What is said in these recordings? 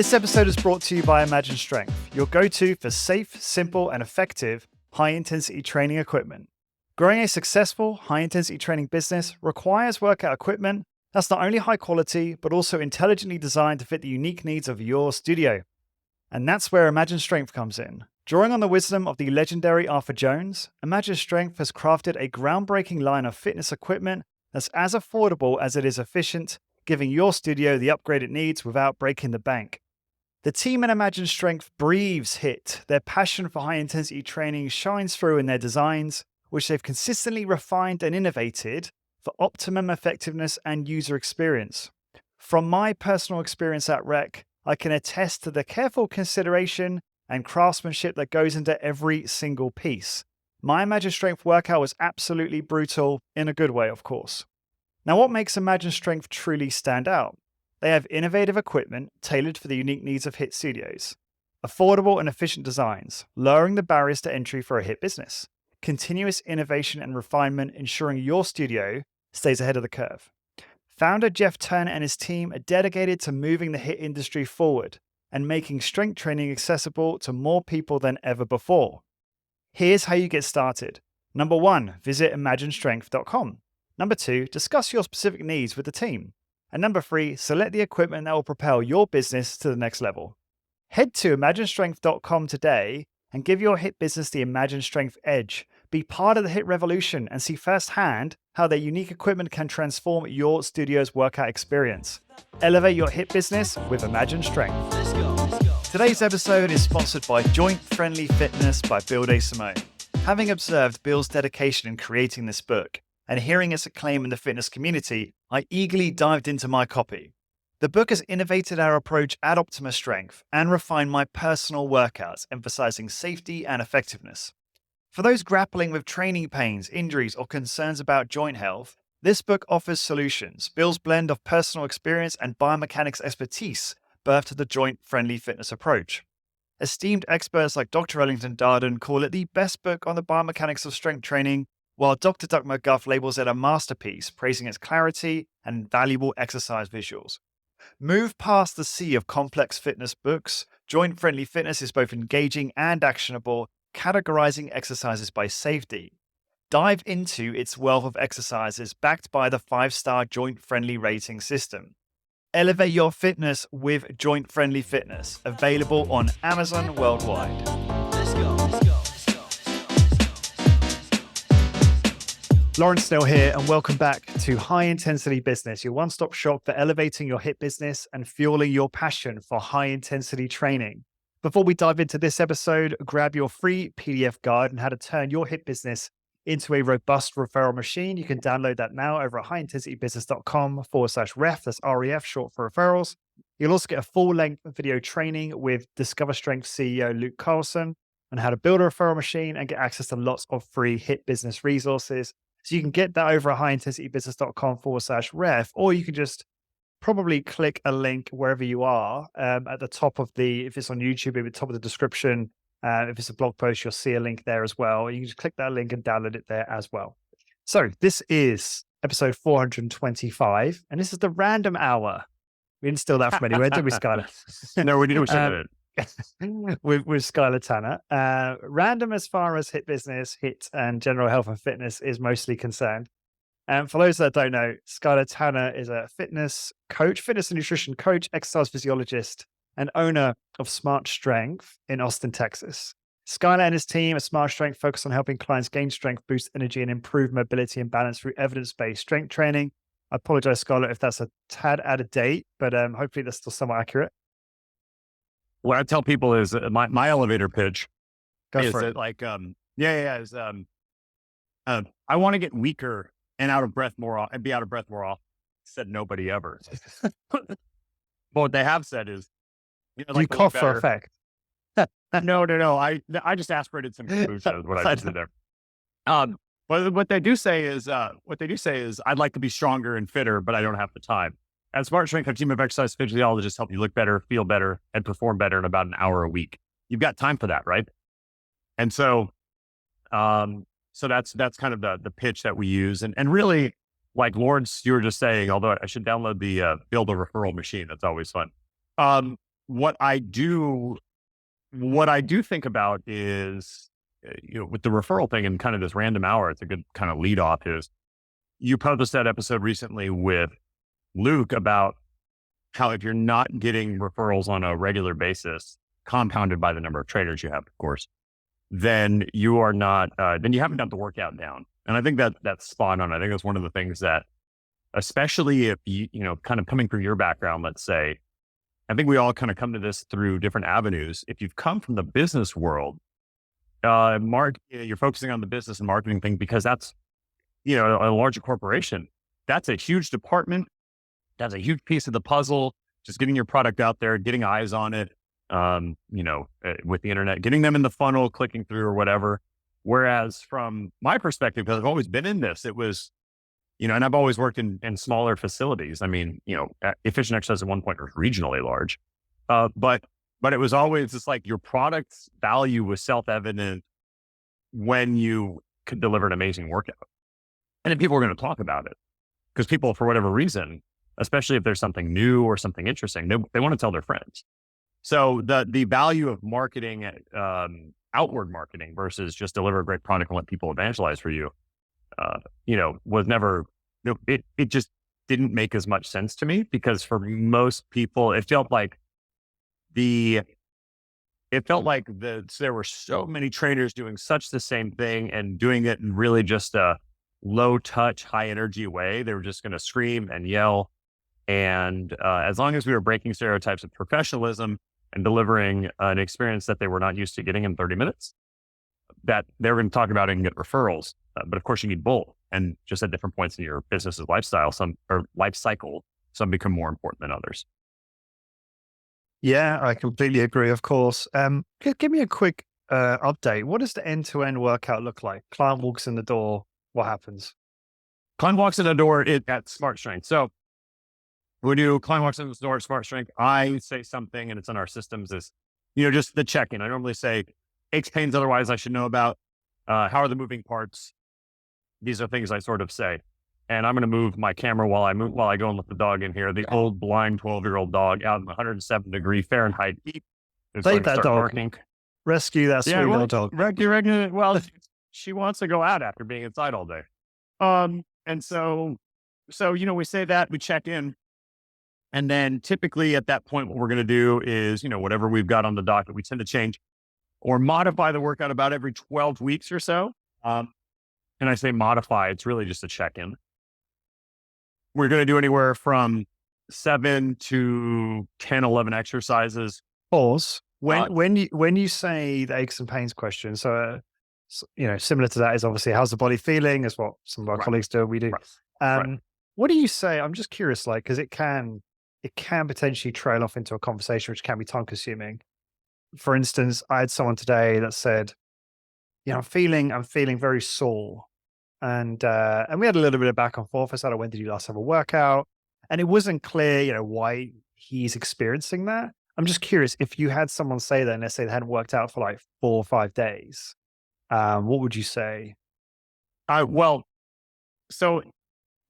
This episode is brought to you by Imagine Strength, your go-to for safe, simple, and effective high-intensity training equipment. Growing a successful high-intensity training business requires workout equipment that's not only high quality, but also intelligently designed to fit the unique needs of your studio. And that's where Imagine Strength comes in. Drawing on the wisdom of the legendary Arthur Jones, Imagine Strength has crafted a groundbreaking line of fitness equipment that's as affordable as it is efficient, giving your studio the upgrade it needs without breaking the bank. The team at Imagine Strength breathes HIIT. Their passion for high-intensity training shines through in their designs, which they've consistently refined and innovated for optimum effectiveness and user experience. From my personal experience at Rec, I can attest to the careful consideration and craftsmanship that goes into every single piece. My Imagine Strength workout was absolutely brutal, in a good way, of course. Now, what makes Imagine Strength truly stand out? They have innovative equipment tailored for the unique needs of HIIT studios, affordable and efficient designs, lowering the barriers to entry for a HIIT business, continuous innovation and refinement ensuring your studio stays ahead of the curve. Founder Jeff Turner and his team are dedicated to moving the HIIT industry forward and making strength training accessible to more people than ever before. Here's how you get started. Number 1, visit imaginestrength.com. Number 2, discuss your specific needs with the team. And number 3, select the equipment that will propel your business to the next level. Head to imaginestrength.com today and give your HIIT business the Imagine Strength edge. Be part of the HIIT revolution and see firsthand how their unique equipment can transform your studio's workout experience. Elevate your HIIT business with Imagine Strength. Let's go. Today's episode is sponsored by Joint Friendly Fitness by Bill DeSimone. Having observed Bill's dedication in creating this book and hearing its acclaim in the fitness community, I eagerly dived into my copy. The book has innovated our approach at Optima Strength and refined my personal workouts, emphasizing safety and effectiveness. For those grappling with training pains, injuries, or concerns about joint health, this book offers solutions. Bill's blend of personal experience and biomechanics expertise birthed the joint-friendly fitness approach. Esteemed experts like Dr. Ellington Darden call it the best book on the biomechanics of strength training, while Dr. Doug McGuff labels it a masterpiece, praising its clarity and valuable exercise visuals. Move past the sea of complex fitness books. Joint-friendly fitness is both engaging and actionable, categorizing exercises by safety. Dive into its wealth of exercises backed by the 5-star joint-friendly rating system. Elevate your fitness with Joint-friendly fitness, available on Amazon worldwide. Let's go. Lawrence Snell here, and welcome back to High Intensity Business, your one-stop shop for elevating your HIIT business and fueling your passion for high-intensity training. Before we dive into this episode, grab your free PDF guide on how to turn your HIIT business into a robust referral machine. You can download that now over at highintensitybusiness.com/ref. That's REF, short for referrals. You'll also get a full-length video training with Discover Strength CEO Luke Carlson on how to build a referral machine and get access to lots of free HIIT business resources. So you can get that over at highintensitybusiness.com/ref, or you can just probably click a link wherever you are at the top of if it's on YouTube, at the top of the description. If it's a blog post, you'll see a link there as well. You can just click that link and download it there as well. So this is episode 425, and this is the random hour. We didn't steal that from anywhere, did we, Skylar? No, we didn't. with Skylar Tanner. Random as far as HIIT business, HIIT, and general health and fitness is mostly concerned. And for those that don't know, Skylar Tanner is a fitness coach, fitness and nutrition coach, exercise physiologist, and owner of Smart Strength in Austin, Texas. Skylar and his team at Smart Strength focus on helping clients gain strength, boost energy, and improve mobility and balance through evidence-based strength training. I apologize, Skylar, if that's a tad out of date, but hopefully that's still somewhat accurate. What I tell people is my elevator pitch is Go for it. I want to get weaker and out of breath and be out of breath more often. Said nobody ever. But what they have said is, Do you cough for effect? No. I just aspirated some kombucha is what I just did there. But what they do say is, I'd like to be stronger and fitter, but I don't have the time. At Smart Strength, a team of exercise physiologists help you look better, feel better, and perform better in about an hour a week. You've got time for that, right? And so that's kind of the pitch that we use. And really, like Lawrence, you were just saying, although I should download the build a referral machine. That's always fun. what I do, what I do think about is, with the referral thing and kind of this random hour, it's a good kind of lead off is you published that episode recently with Luke about how if you're not getting referrals on a regular basis, compounded by the number of trainers you have, of course, then you are not, then you haven't got the workout down. And I think that that's spot on. I think that's one of the things that, especially if kind of coming from your background, let's say, I think we all kind of come to this through different avenues. If you've come from the business world, you're focusing on the business and marketing thing because that's, a larger corporation. That's a huge department. That's a huge piece of the puzzle. Just getting your product out there, getting eyes on it, with the internet, getting them in the funnel, clicking through or whatever. Whereas from my perspective, because I've always been in this, it was, and I've always worked in smaller facilities. I mean, Efficient Exercise at one point was regionally large, but it was always just like your product's value was self-evident when you could deliver an amazing workout. And then people were going to talk about it because people, for whatever reason, especially if there's something new or something interesting, they want to tell their friends. So the value of marketing, outward marketing versus just deliver a great product and let people evangelize for you, was never, it just didn't make as much sense to me because for most people, it felt like there were so many trainers doing such the same thing and doing it in really just a low touch, high energy way. They were just going to scream and yell. And as long as we were breaking stereotypes of professionalism and delivering an experience that they were not used to getting in 30 minutes, that they were going to talk about it and get referrals. But of course you need both. And just at different points in your business's life cycle, some become more important than others. Yeah, I completely agree, of course. Give me a quick update. What does the end-to-end workout look like? Client walks in the door. What happens? Client walks in the door at Smart Strength. So we do client walks in the door at Smart Strength. I say something and it's in our systems is, just the check-in. I normally say aches, pains, otherwise I should know about. How are the moving parts? These are things I sort of say. And I'm going to move my camera while I go and let the dog in here. The old blind 12-year-old dog out in 107 degree Fahrenheit heat. Save that dog. Barking. Rescue that sweet little dog. Well, she wants to go out after being inside all day. And so, we say that, we check in. And then typically at that point, what we're going to do is, whatever we've got on the docket, we tend to change or modify the workout about every 12 weeks or so. And I say modify, it's really just a check-in. We're going to do anywhere from 7 to 10, 11 exercises. Pause. When you say the aches and pains question, so similar to that is obviously how's the body feeling, is what some of our colleagues do. We do. What do you say? I'm just curious, because it can potentially trail off into a conversation which can be time consuming. For instance, I had someone today that said, I'm feeling very sore. And we had a little bit of back and forth. I said, when did you last have a workout? And it wasn't clear, why he's experiencing that. I'm just curious, if you had someone say that and let's say they hadn't worked out for like 4 or 5 days, what would you say? So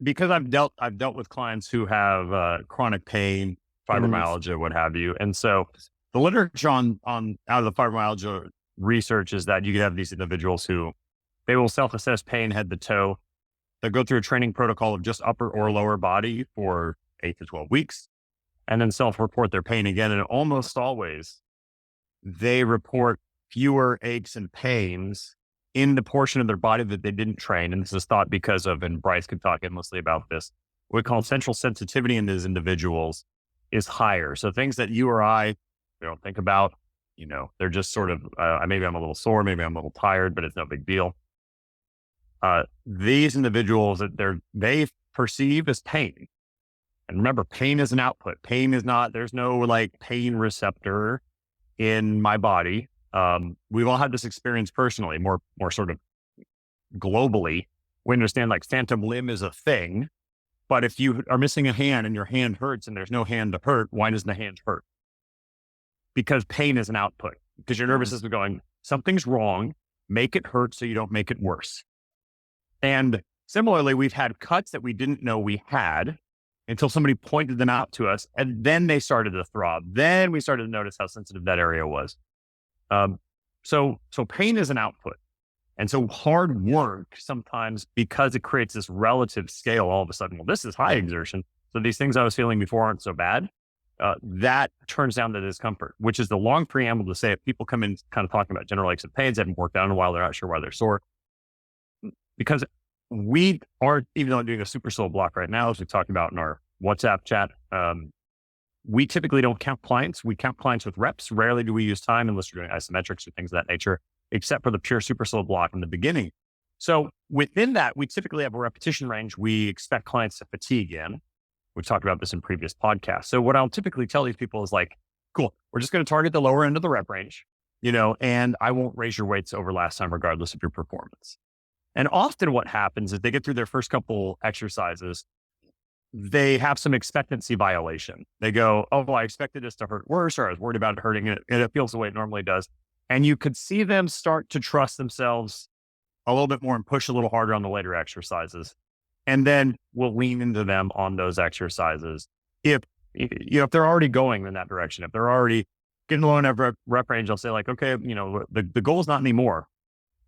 because I've dealt with clients who have chronic pain, fibromyalgia, what have you. And so the literature on out of the fibromyalgia research is that you could have these individuals who they will self-assess pain head to toe. They'll go through a training protocol of just upper or lower body for 8 to 12 weeks and then self-report their pain again. And almost always they report fewer aches and pains in the portion of their body that they didn't train. And this is thought because of, and Bryce could talk endlessly about this, what we call central sensitivity in these individuals is higher. So things that you or I don't think about, they're just sort of, maybe I'm a little sore, maybe I'm a little tired, but it's no big deal. These individuals that they perceive as pain. And remember, pain is an output. Pain is not, there's no pain receptor in my body. We've all had this experience personally, more sort of globally. We understand phantom limb is a thing, but if you are missing a hand and your hand hurts and there's no hand to hurt, why doesn't the hand hurt? Because pain is an output, because your nervous system is going, something's wrong, make it hurt so you don't make it worse. And similarly, we've had cuts that we didn't know we had until somebody pointed them out to us. And then they started to throb. Then we started to notice how sensitive that area was. So pain is an output. And so hard work sometimes, because it creates this relative scale, all of a sudden, well, this is high exertion. So these things I was feeling before aren't so bad. That turns down the discomfort, which is the long preamble to say if people come in kind of talking about general aches and pains, haven't worked out in a while, they're not sure why they're sore. Because we are, even though I'm doing a super slow block right now, as we talked about in our WhatsApp chat, we typically don't count clients. We count clients with reps. Rarely do we use time unless we're doing isometrics or things of that nature, except for the pure super slow block in the beginning. So within that, we typically have a repetition range we expect clients to fatigue in. We've talked about this in previous podcasts. So what I'll typically tell these people is like, cool, we're just going to target the lower end of the rep range, and I won't raise your weights over last time, regardless of your performance. And often what happens is they get through their first couple exercises, they have some expectancy violation. They go, oh, well, I expected this to hurt worse, or I was worried about it hurting, and it feels the way it normally does. And you could see them start to trust themselves a little bit more and push a little harder on the later exercises. And then we'll lean into them on those exercises. If they're already going in that direction, if they're already getting low enough rep range, I'll say like, okay, the goal is not anymore.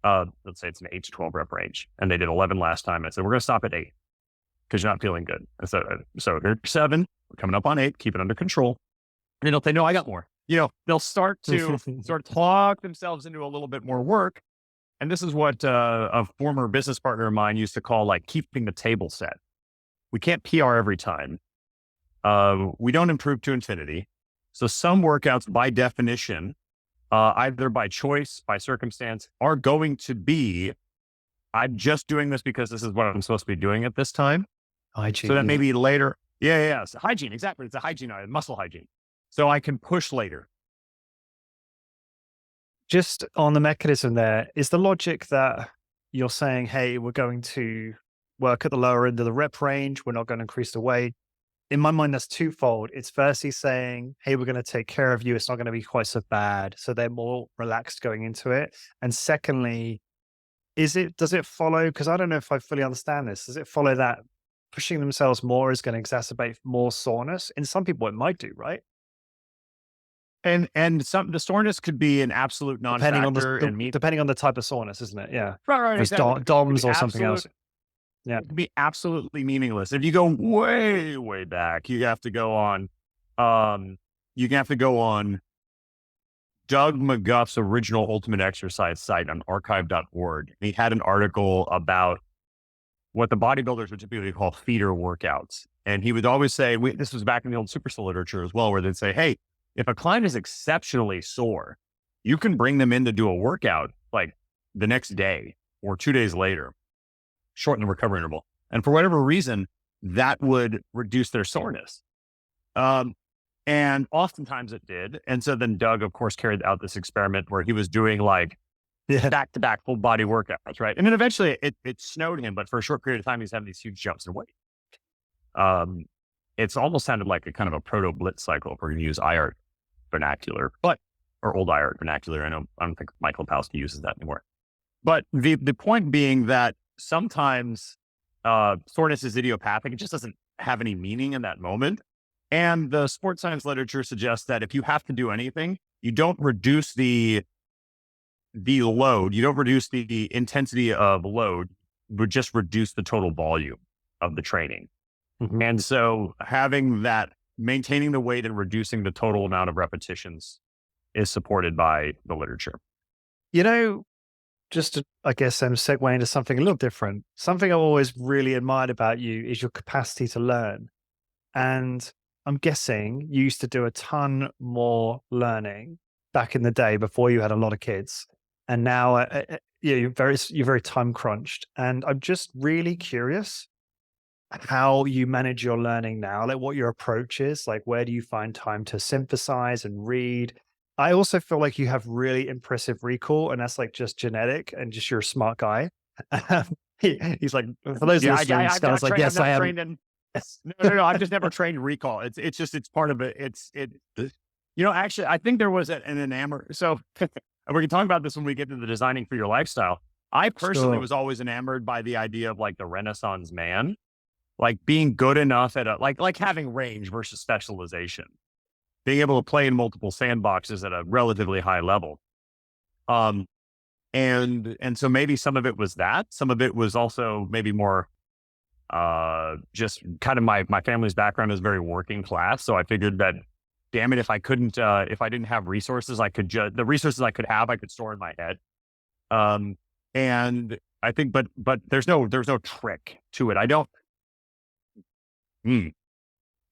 Let's say it's an 8 to 12 rep range, and they did 11 last time. I said, we're going to stop at 8 because you're not feeling good. And so here's 7, we're coming up on 8, keep it under control. And then they'll say, no, I got more. They'll start to talk themselves into a little bit more work. And this is what a former business partner of mine used to call like keeping the table set. We can't PR every time. We don't improve to infinity. So some workouts by definition, either by choice, by circumstance, are going to be, I'm just doing this because this is what I'm supposed to be doing at this time. Hygiene. So that maybe later. Yeah. So hygiene, exactly. It's a hygiene item, muscle hygiene. So I can push later. Just on the mechanism there, is the logic that you're saying, hey, we're going to work at the lower end of the rep range, we're not going to increase the weight? In my mind, that's twofold. It's firstly saying, hey, we're going to take care of you. It's not going to be quite so bad. So they're more relaxed going into it. And secondly, does it follow? Because I don't know if I fully understand this. Does it follow that pushing themselves more is going to exacerbate more soreness? In some people, it might do, right? And the soreness could be an absolute non-factor. Depending on the type of soreness, isn't it? Yeah. Right. Exactly. DOMS or something else. Yeah. It could be absolutely meaningless. If you go way, way back, you have to go on, Doug McGuff's original Ultimate Exercise site on archive.org. And he had an article about what the bodybuilders would typically call feeder workouts. And he would always say, this was back in the old Supercell literature as well, where they'd say, hey, if a client is exceptionally sore, you can bring them in to do a workout like the next day or 2 days later, shorten the recovery interval. And for whatever reason, that would reduce their soreness. And oftentimes it did. And so then Doug, of course, carried out this experiment where he was doing like back-to-back full body workouts, right? And then eventually it snowed him, but for a short period of time, he's having these huge jumps in weight. It's almost sounded like a kind of a proto-blitz cycle if we're going to use IART vernacular, or old IART vernacular. I don't think Michael Lopowski uses that anymore. But the point being that sometimes soreness is idiopathic. It just doesn't have any meaning in that moment. And the sports science literature suggests that if you have to do anything, you don't reduce the load, you don't reduce the intensity of load, but just reduce the total volume of the training. Mm-hmm. And so having that, maintaining the weight and reducing the total amount of repetitions is supported by the literature. Just to, I guess, segue into something a little different. Something I've always really admired about you is your capacity to learn. And I'm guessing you used to do a ton more learning back in the day before you had a lot of kids. And now you're very time crunched. And I'm just really curious how you manage your learning now, like what your approach is, like where do you find time to synthesize and read? I also feel like you have really impressive recall, and that's like just genetic and just you're a smart guy. He's like, for those listening, Scott's like, yes, I am. No, I've just never trained recall. It's part of it. Actually, I think there was an enamored. So we can talk about this when we get to the designing for your lifestyle. I personally was always enamored by the idea of like the Renaissance man. like being good enough at like having range versus specialization, being able to play in multiple sandboxes at a relatively high level. Um, and so maybe some of it was that, some of it was also maybe more, just kind of my family's background is very working class. So I figured that, damn it, if I didn't have resources, the resources I could have, I could store in my head. And I think, but there's no trick to it. I don't,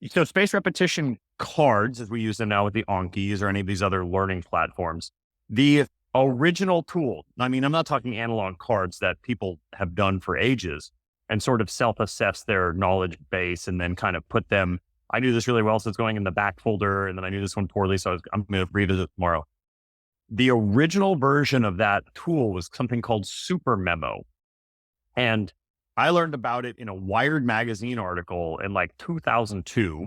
So space repetition cards, as we use them now with the Ankis or any of these other learning platforms, the original tool, I mean, I'm not talking analog cards that people have done for ages and sort of self-assess their knowledge base and then kind of put them, I knew this really well, so it's going in the back folder, and then I knew this one poorly, so I'm going to revisit it tomorrow. The original version of that tool was something called Super Memo. And I learned about it in a Wired magazine article in like 2002,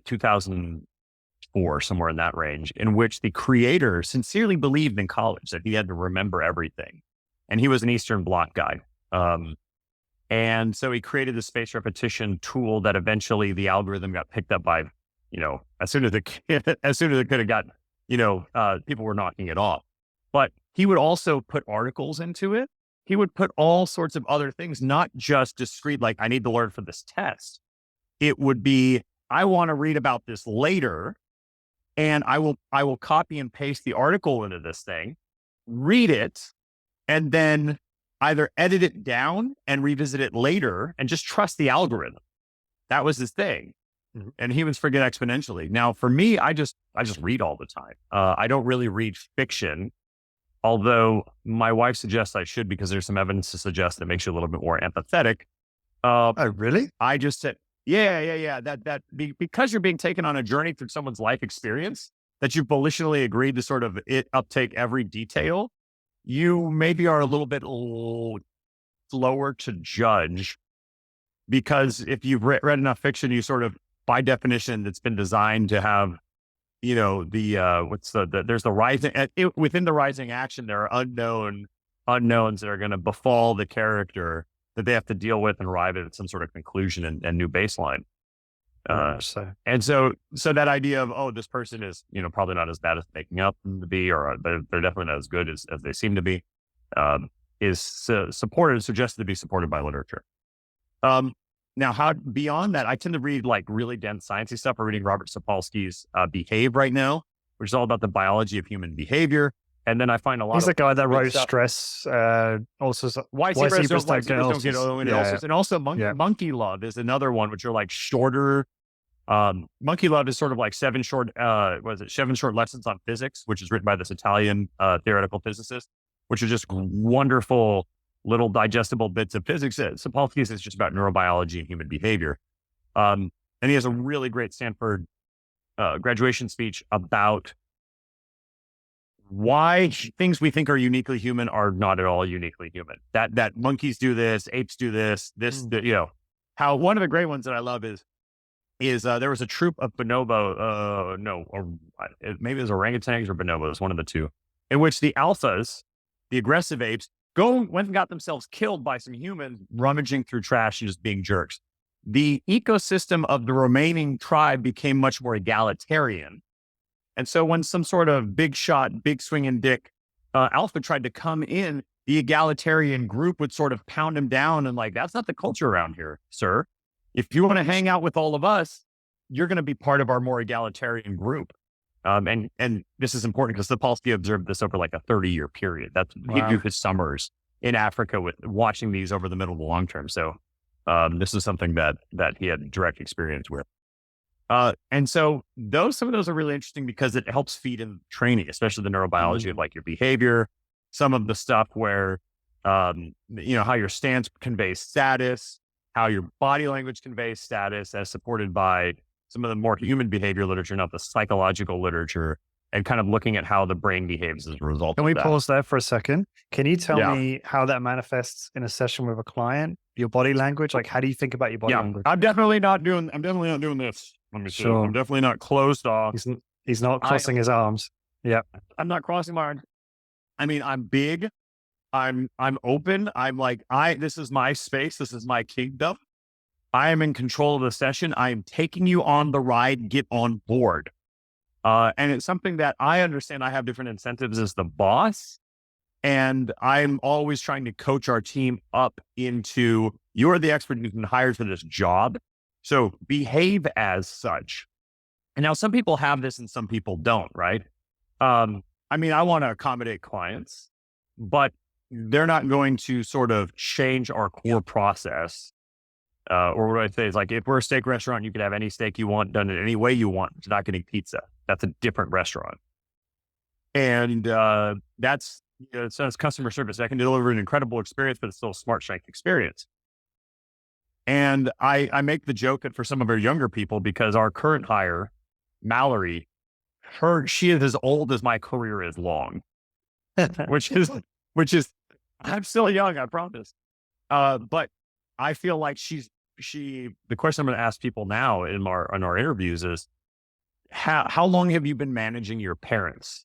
2004, somewhere in that range, in which the creator sincerely believed in college that he had to remember everything. And he was an Eastern Bloc guy. And so he created the space repetition tool that eventually the algorithm got picked up by, as soon as it could have got, people were knocking it off. But he would also put articles into it. He would put all sorts of other things, not just discrete, like I need to learn for this test. It would be, I want to read about this later, and I will copy and paste the article into this thing, read it, and then either edit it down and revisit it later and just trust the algorithm. That was his thing. Mm-hmm. And humans forget exponentially. Now, for me, I just read all the time. I don't really read fiction, although my wife suggests I should because there's some evidence to suggest that makes you a little bit more empathetic. Oh, really? I just said, yeah. Because you're being taken on a journey through someone's life experience, that you volitionally agreed to sort of uptake every detail, you maybe are a little bit slower to judge. Because if you've read enough fiction, you sort of, by definition, it's been designed to have, there's the rising, within the rising action, there are unknowns that are going to befall the character that they have to deal with and arrive at some sort of conclusion and new baseline. And so that idea of, this person is, probably not as bad as making up to be, or they're definitely not as good as they seem to be, is suggested to be supported by literature. Now, how beyond that, I tend to read like really dense sciencey stuff. I'm reading Robert Sapolsky's Behave right now, which is all about the biology of human behavior. And then I find a lot. He's the guy that wrote Stress. Also, why zebras don't get ulcers. And also Monkey Love is another one, which are like shorter. Monkey Love is sort of like seven short lessons on physics, which is written by this Italian theoretical physicist, which are just wonderful little digestible bits of physics. Sapolsky's is just about neurobiology and human behavior. And he has a really great Stanford graduation speech about why things we think are uniquely human are not at all uniquely human. That monkeys do this, apes do this, how one of the great ones that I love is there was a troop of bonobo, maybe it was orangutans or bonobos, one of the two, in which the alphas, the aggressive apes, went and got themselves killed by some humans rummaging through trash and just being jerks. The ecosystem of the remaining tribe became much more egalitarian. And so when some sort of big shot, big swinging dick alpha tried to come in, the egalitarian group would sort of pound him down and like, that's not the culture around here, sir. If you want to hang out with all of us, you're going to be part of our more egalitarian group. And this is important because Sapolsky observed this over like a 30-year period. He do his summers in Africa with watching these over the middle to long term. So this is something that he had direct experience with. And so some of those are really interesting because it helps feed in training, especially the neurobiology of like your behavior, some of the stuff where, how your stance conveys status, how your body language conveys status, as supported by some of the more human behavior literature, not the psychological literature, and kind of looking at how the brain behaves as a result. Can we pause there for a second? Can you tell me how that manifests in a session with a client? Your body language, like how do you think about your body language? I'm definitely not doing this. Let me see. Sure. I'm definitely not closed off. He's not crossing his arms. Yeah. I'm not crossing my arms. I mean, I'm big. I'm open. I'm like, this is my space. This is my kingdom. I am in control of the session. I am taking you on the ride. Get on board. And it's something that I understand. I have different incentives as the boss. And I'm always trying to coach our team up into, you're the expert you've been hired for this job. So behave as such. And now some people have this and some people don't, right? I mean, I want to accommodate clients, but they're not going to sort of change our core process. Or what I say is, like, if we're a steak restaurant, you can have any steak you want done in any way you want. You're not getting pizza. That's a different restaurant. And that's, so it's customer service. I can deliver an incredible experience, but it's still a smart strength experience. And I make the joke that for some of our younger people, because our current hire, Mallory, she is as old as my career is long, which is, I'm still young, I promise. But I feel like the question I'm going to ask people now in our interviews is, how long have you been managing your parents?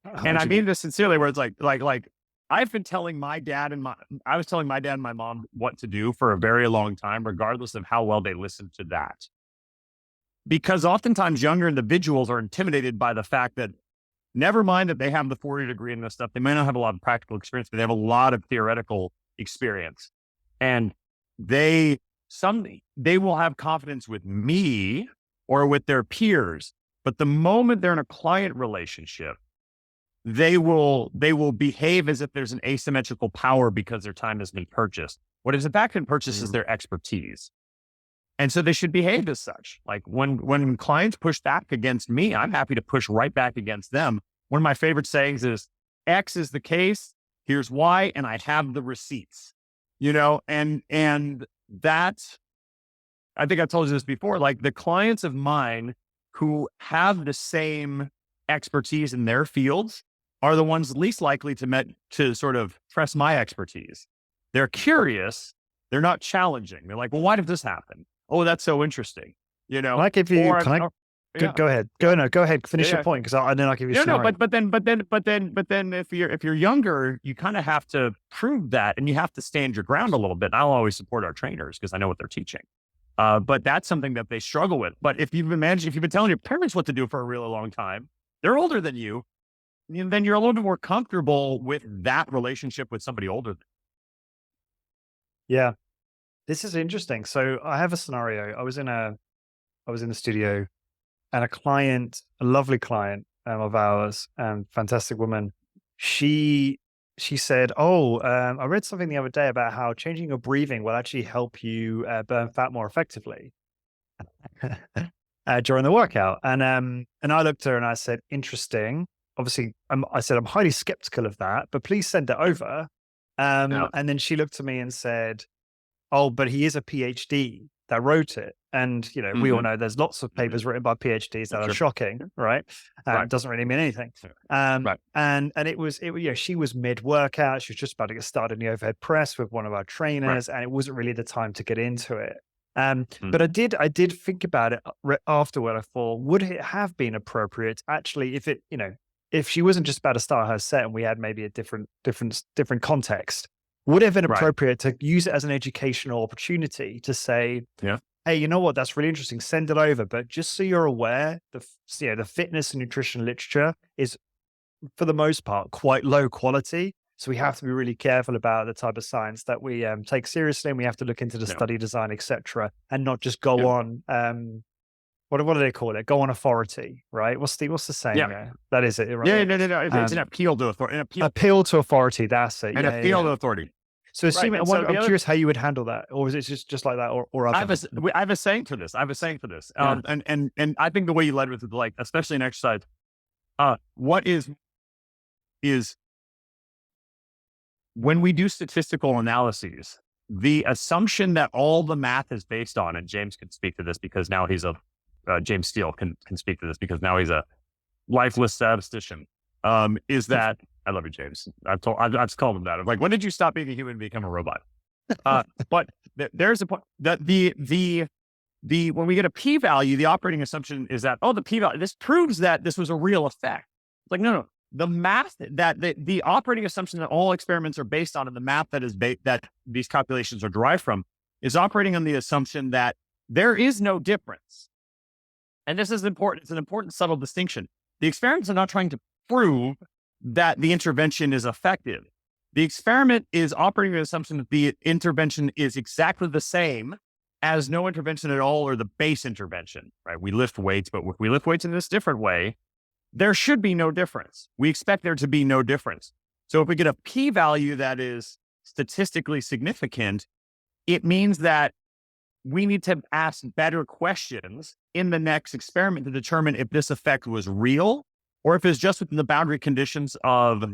And I mean this sincerely, where it's like I've been telling my dad and I was telling my dad and my mom what to do for a very long time, regardless of how well they listened to that. Because oftentimes younger individuals are intimidated by the fact that, never mind that they have the 4-year degree in this stuff, they may not have a lot of practical experience, but they have a lot of theoretical experience. And they will have confidence with me or with their peers. But the moment they're in a client relationship, they will behave as if there's an asymmetrical power because their time has been purchased. What is in fact been purchased is their expertise. And so they should behave as such. Like when clients push back against me, I'm happy to push right back against them. One of my favorite sayings is, X is the case, here's Y, and I have the receipts. And that, I think I told you this before, like the clients of mine who have the same expertise in their fields are the ones least likely to sort of press my expertise. They're curious. They're not challenging. They're like, well, why did this happen? Oh, that's so interesting. Can I give you, go ahead. Go ahead. Finish your point. Cause then I'll give you a scenario. But then if you're younger, you kind of have to prove that and you have to stand your ground a little bit. And I'll always support our trainers because I know what they're teaching. But that's something that they struggle with. But if you've been telling your parents what to do for a really long time, they're older than you, then you're a little bit more comfortable with that relationship with somebody older than you. Yeah. This is interesting. So I have a scenario. I was in the studio, and a lovely client of ours, fantastic woman. She said, I read something the other day about how changing your breathing will actually help you burn fat more effectively during the workout. And I looked at her and I said, interesting. Obviously, I said, I'm highly skeptical of that, but please send it over. And then she looked at me and said, oh, but he is a PhD that wrote it. And, we all know there's lots of papers written by PhDs that are shocking, right? It doesn't really mean anything. And she was mid-workout. She was just about to get started in the overhead press with one of our trainers, and it wasn't really the time to get into it. But I did think about it afterward. I thought, would it have been appropriate actually if she wasn't just about to start her set and we had maybe a different context, would it have been appropriate to use it as an educational opportunity to say, hey, you know what, that's really interesting, send it over. But just so you're aware, the fitness and nutrition literature is, for the most part, quite low quality. So we have to be really careful about the type of science that we take seriously, and we have to look into the study design, etc., and not just go on what do they call it? Go on authority, right? What's the saying there? That is it, right? Yeah, no. It's an appeal to authority. Appeal to authority. That's it. An appeal to authority. So assuming, I'm curious how you would handle that, or is it just like that, or I have a saying for this. And I think the way you led with it, like especially in exercise, what is when we do statistical analyses, the assumption that all the math is based on, and James can speak to this because now he's James Steele can speak to this because now he's a lifeless statistician. Is that, I love you, James. I've called him that. I'm like, when did you stop being a human and become a robot? But there's a point that when we get a p-value, the operating assumption is that, the p-value, this proves that this was a real effect. It's like, no. The math that the operating assumption that all experiments are based on, and the math that is that these calculations are derived from, is operating on the assumption that there is no difference. And this is important. It's an important subtle distinction. The experiments are not trying to prove that the intervention is effective. The experiment is operating on the assumption that the intervention is exactly the same as no intervention at all, or the base intervention, right? We lift weights, but if we lift weights in this different way, there should be no difference. We expect there to be no difference. So if we get a p-value that is statistically significant, it means that we need to ask better questions in the next experiment to determine if this effect was real or if it's just within the boundary conditions of,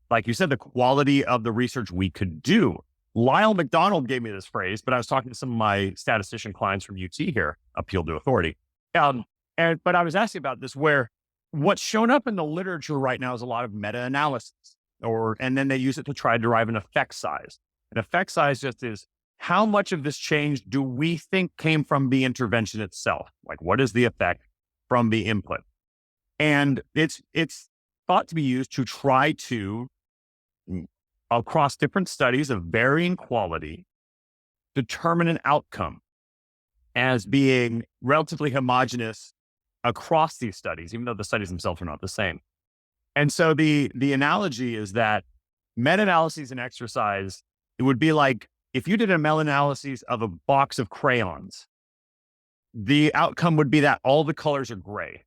like you said, the quality of the research we could do. Lyle McDonald gave me this phrase, but I was talking to some of my statistician clients from UT here, Appeal to Authority. But I was asking about this, where what's shown up in the literature right now is a lot of meta-analysis, and then they use it to try to derive an effect size. An effect size just is, how much of this change do we think came from the intervention itself? Like, what is the effect from the input? And it's thought to be used to try to, across different studies of varying quality, determine an outcome as being relatively homogeneous across these studies, even though the studies themselves are not the same. And so the analogy is that meta-analyses and exercise, it would be like if you did a meta-analysis of a box of crayons, the outcome would be that all the colors are gray.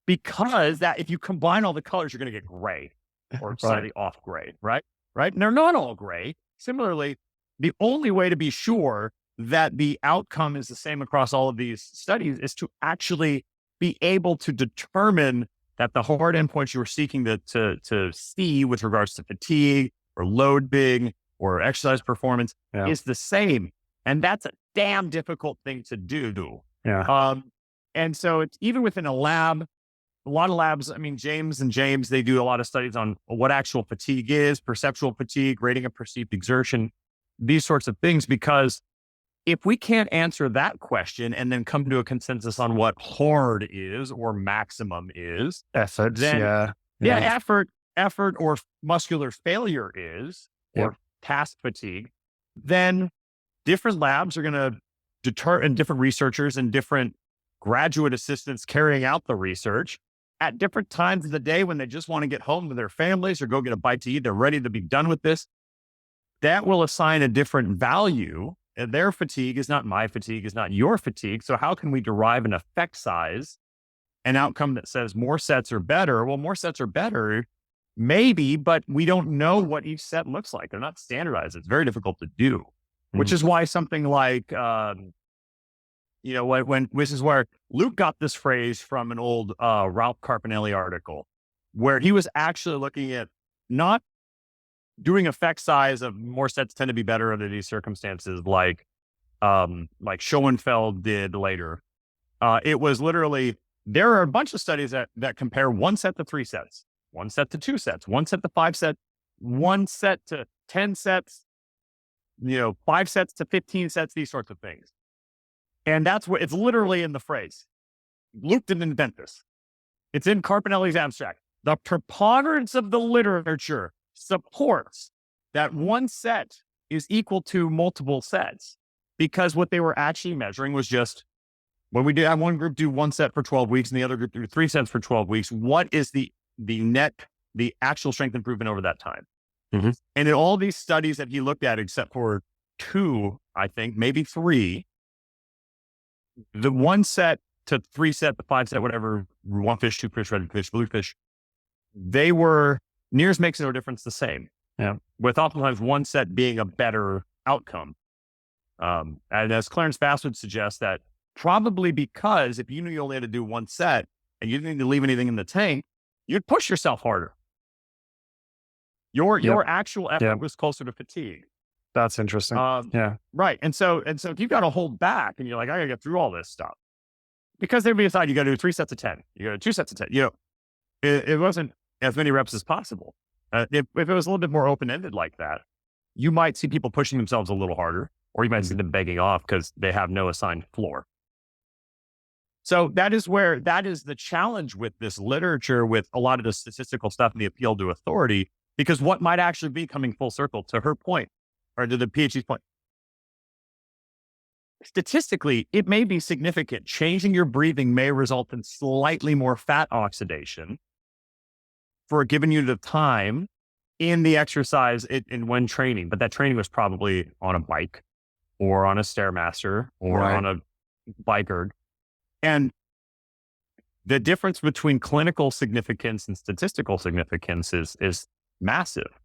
Because that if you combine all the colors, you're going to get gray or slightly off gray, right? And they're not all gray. Similarly, the only way to be sure that the outcome is the same across all of these studies is to actually be able to determine that the hard endpoints you were seeking to see with regards to fatigue or load big or exercise performance is the same. And that's a damn difficult thing to do. Yeah. And so it's even within a lab, a lot of labs, James, they do a lot of studies on what actual fatigue is, perceptual fatigue, rating of perceived exertion, these sorts of things, because if we can't answer that question and then come to a consensus on what hard is or maximum is, Effort, then effort or muscular failure is, or task fatigue, then different labs are going to deter, and different researchers and different graduate assistants carrying out the research at different times of the day when they just want to get home to their families or go get a bite to eat, they're ready to be done with this. That will assign a different value. And their fatigue is not my fatigue, is not your fatigue. So how can we derive an effect size, an outcome that says more sets are better? Well, more sets are better, maybe, but we don't know what each set looks like. They're not standardized. It's very difficult to do, which is why something like, when this is where Luke got this phrase from an old Ralph Carpinelli article, where he was actually looking at not doing effect size of more sets tend to be better under these circumstances, like Schoenfeld did later. It was literally, there are a bunch of studies that compare 1 set to 3 sets, 1 set to 2 sets, 1 set to 5 sets, 1 set to 10 sets, 5 sets to 15 sets, these sorts of things. And that's what it's literally in the phrase. Luke didn't invent this. It's in Carpinelli's abstract. The preponderance of the literature supports that 1 set is equal to multiple sets, because what they were actually measuring was just, when we did have one group do 1 set for 12 weeks and the other group do 3 sets for 12 weeks, what is the actual strength improvement over that time? And in all these studies that he looked at, except for 2, I think, maybe 3, the 1 set to 3 set, the 5 set, whatever, 1 fish, 2 fish, red fish, blue fish, they were nears makes no difference the same. With oftentimes 1 set being a better outcome. And as Clarence Bass would suggest, that probably because if you knew you only had to do 1 set and you didn't need to leave anything in the tank, you'd push yourself harder. Your actual effort was closer to fatigue. That's interesting. Right. And so if you've got to hold back and you're like, I gotta get through all this stuff, because everybody decided you got to do 3 sets of 10, you got to do 2 sets of 10, it wasn't as many reps as possible. If it was a little bit more open-ended like that, you might see people pushing themselves a little harder, or you might see them begging off because they have no assigned floor. So that is the challenge with this literature, with a lot of the statistical stuff and the appeal to authority, because what might actually be coming full circle to her point, or to the PhD's point, statistically, it may be significant. Changing your breathing may result in slightly more fat oxidation for a given unit of time in the exercise in when training. But that training was probably on a bike or on a Stairmaster or on a bike erg. And the difference between clinical significance and statistical significance is massive.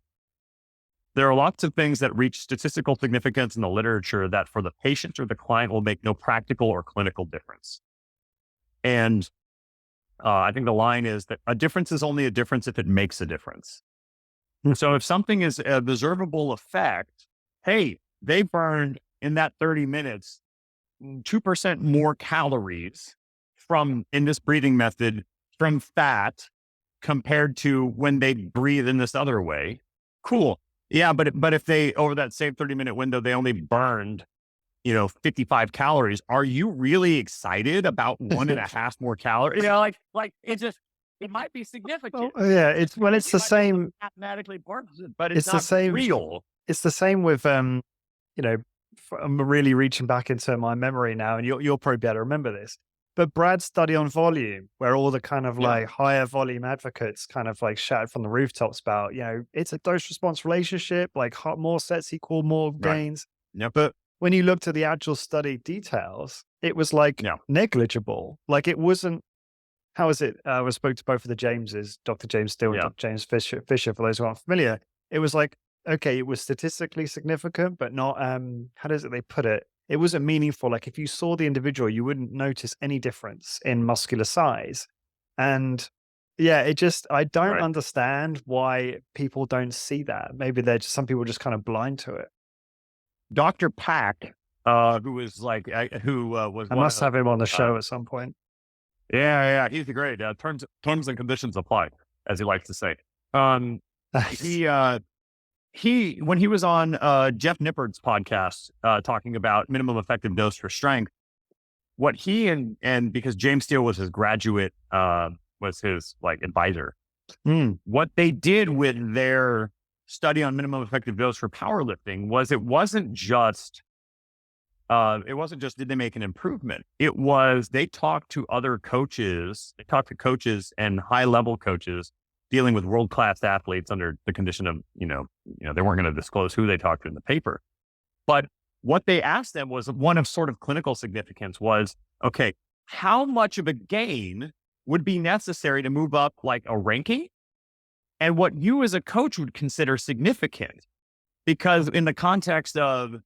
There are lots of things that reach statistical significance in the literature that for the patient or the client will make no practical or clinical difference. And I think the line is that a difference is only a difference if it makes a difference. So if something is a observable effect, hey, they burned in that 30 minutes 2% more calories in this breathing method from fat compared to when they breathe in this other way. Cool. Yeah. But if they, over that same 30-minute window, they only burned, 55 calories, are you really excited about 1.5 more calories? Like it might be significant. Yeah. It's the same. Mathematically important, but it's not the same, real. It's the same with, I'm really reaching back into my memory now, and you'll probably be able to remember this. But Brad's study on volume, where all the kind of like higher volume advocates kind of like shouted from the rooftops about, it's a dose response relationship, like more sets equal more gains. Yep. But when you looked at the actual study details, it was like negligible. Like it wasn't, how is it? I spoke to both of the Jameses, Dr. James Steele and Dr. James Fisher, for those who aren't familiar. It was like, okay, it was statistically significant, but not, how does it, they put it? It wasn't meaningful. Like if you saw the individual, you wouldn't notice any difference in muscular size. And I don't understand why people don't see that. Maybe some people are just kind of blind to it. Dr. Pack, who was like, was, I must have him on the show at some point. Yeah. He's great. Terms and conditions apply, as he likes to say. When he was on Jeff Nippard's podcast talking about minimum effective dose for strength, what he and because James Steele was his graduate, was his like advisor, what they did with their study on minimum effective dose for powerlifting was it wasn't just did they make an improvement? It was they talked to other coaches, and high level coaches dealing with world-class athletes under the condition of, they weren't going to disclose who they talked to in the paper. But what they asked them was one of sort of clinical significance was, okay, how much of a gain would be necessary to move up like a ranking? And what you as a coach would consider significant? Because in the context of,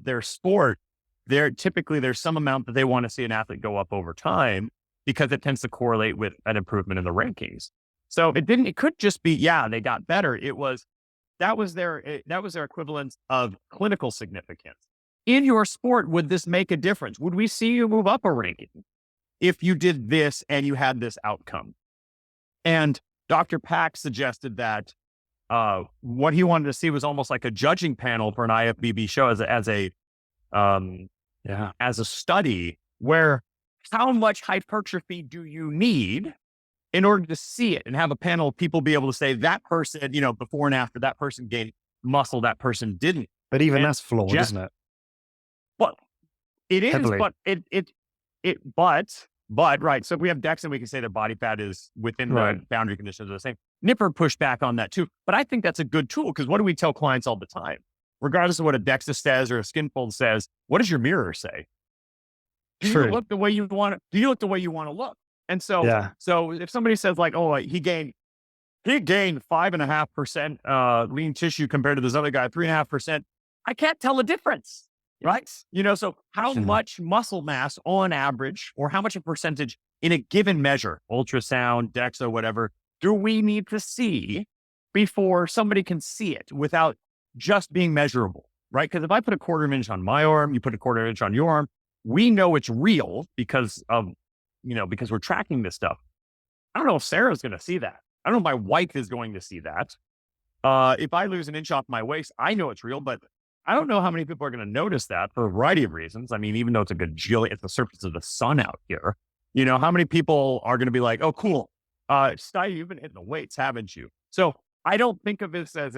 their sport, there's some amount that they want to see an athlete go up over time, because it tends to correlate with an improvement in the rankings. So it could just be, they got better. That was their equivalent of clinical significance. In your sport, would this make a difference? Would we see you move up a ranking if you did this and you had this outcome? And Dr. Pack suggested that what he wanted to see was almost like a judging panel for an IFBB show as a study where how much hypertrophy do you need in order to see it and have a panel of people be able to say that person, before and after, that person gained muscle, that person didn't. But even that's flawed, isn't it? Well, it is, Heavily. but right. So if we have DEXA and we can say that body fat is within the boundary conditions of the same. Nippard pushed back on that too. But I think that's a good tool, because what do we tell clients all the time? Regardless of what a DEXA says or a Skinfold says, what does your mirror say? Do you look the way you want to look? And so, so if somebody says like, oh, he gained 5.5% lean tissue compared to this other guy, 3.5%, I can't tell the difference, right? So how much muscle mass on average, or how much a percentage in a given measure, ultrasound, DEXA, whatever, do we need to see before somebody can see it without just being measurable, right? Because if I put a quarter of an inch on my arm, you put a quarter of an inch on your arm, we know it's real because we're tracking this stuff. I don't know if Sarah's going to see that. I don't know if my wife is going to see that. If I lose an inch off my waist, I know it's real, but I don't know how many people are going to notice that for a variety of reasons. I mean, even though it's a gajillion, it's the surface of the sun out here, how many people are going to be like, oh, cool. Sty, you've been hitting the weights, haven't you? So I don't think of this as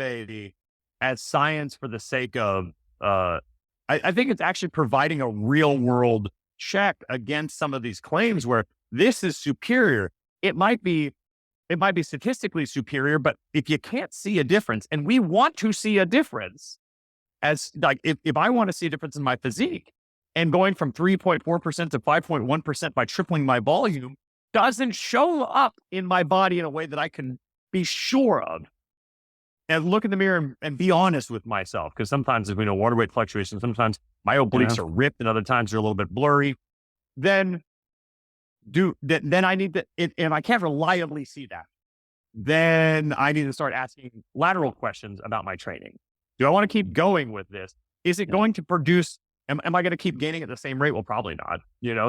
as science for the sake of, I think it's actually providing a real world check against some of these claims where this is superior. It might be statistically superior, but if you can't see a difference, and we want to see a difference, as like if I want to see a difference in my physique, and going from 3.4% to 5.1% by tripling my volume doesn't show up in my body in a way that I can be sure of. And look in the mirror and be honest with myself, because sometimes, as we know, water weight fluctuations, sometimes my obliques are ripped, and other times they're a little bit blurry. Then I need to, and I can't reliably see that. Then I need to start asking lateral questions about my training. Do I want to keep going with this? Is it going to produce? Am I going to keep gaining at the same rate? Well, probably not.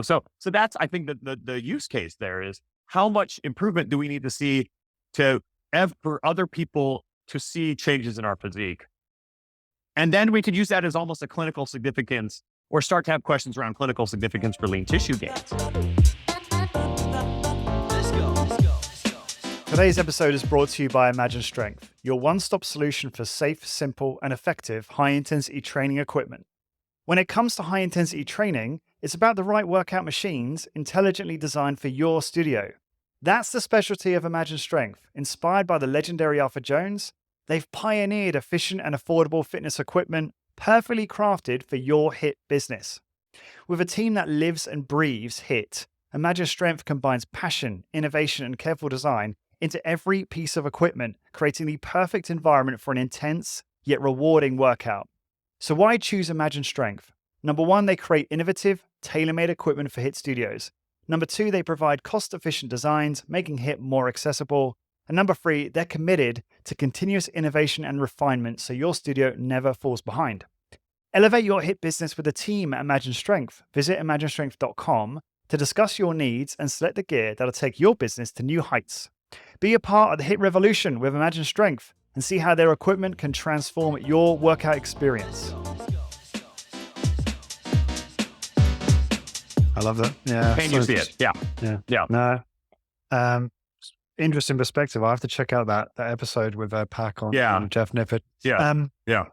So that's, I think, the use case there is, how much improvement do we need to see for other people to see changes in our physique? And then we could use that as almost a clinical significance, or start to have questions around clinical significance for lean tissue gains. Today's episode is brought to you by Imagine Strength, your one-stop solution for safe, simple, and effective high-intensity training equipment. When it comes to high-intensity training, it's about the right workout machines intelligently designed for your studio. That's the specialty of Imagine Strength. Inspired by the legendary Arthur Jones, they've pioneered efficient and affordable fitness equipment perfectly crafted for your HIIT business. With a team that lives and breathes HIIT, Imagine Strength combines passion, innovation, and careful design into every piece of equipment, creating the perfect environment for an intense yet rewarding workout. So why choose Imagine Strength? Number one, they create innovative, tailor-made equipment for HIIT studios. Number two, they provide cost-efficient designs, making HIIT more accessible. And number three, they're committed to continuous innovation and refinement so your studio never falls behind. Elevate your HIIT business with a team at Imagine Strength. Visit imaginestrength.com to discuss your needs and select the gear that'll take your business to new heights. Be a part of the HIIT revolution with Imagine Strength and see how their equipment can transform your workout experience. I love that. Yeah. Can you see it? Yeah. No. Interesting perspective. I have to check out that episode with Pac on Jeff Nippert. Yeah.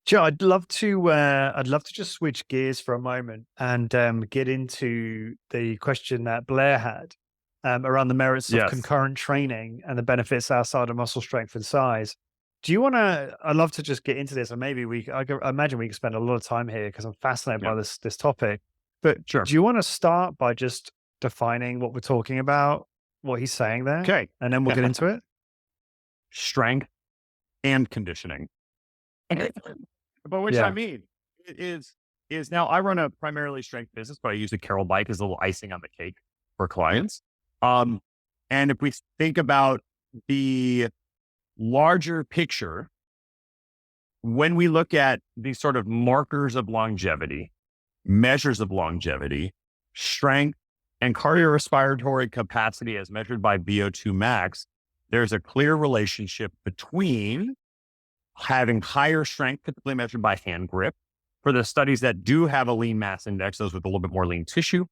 Joe, I'd love to just switch gears for a moment and get into the question that Blair had around the merits of concurrent training and the benefits outside of muscle strength and size. Do you want to? I'd love to just get into this, and maybe I imagine we could spend a lot of time here because I'm fascinated by this topic. But do you want to start by just defining what we're talking about, what he's saying there? Okay, and then we'll get into it. Strength and conditioning. But which I mean is now I run a primarily strength business, but I use the Carol bike as a little icing on the cake for clients. And if we think about the larger picture, when we look at these sort of markers of longevity, measures of longevity, strength and cardiorespiratory capacity as measured by VO2 max, there's a clear relationship between having higher strength, typically measured by hand grip, for the studies that do have a lean mass index, those with a little bit more lean tissue,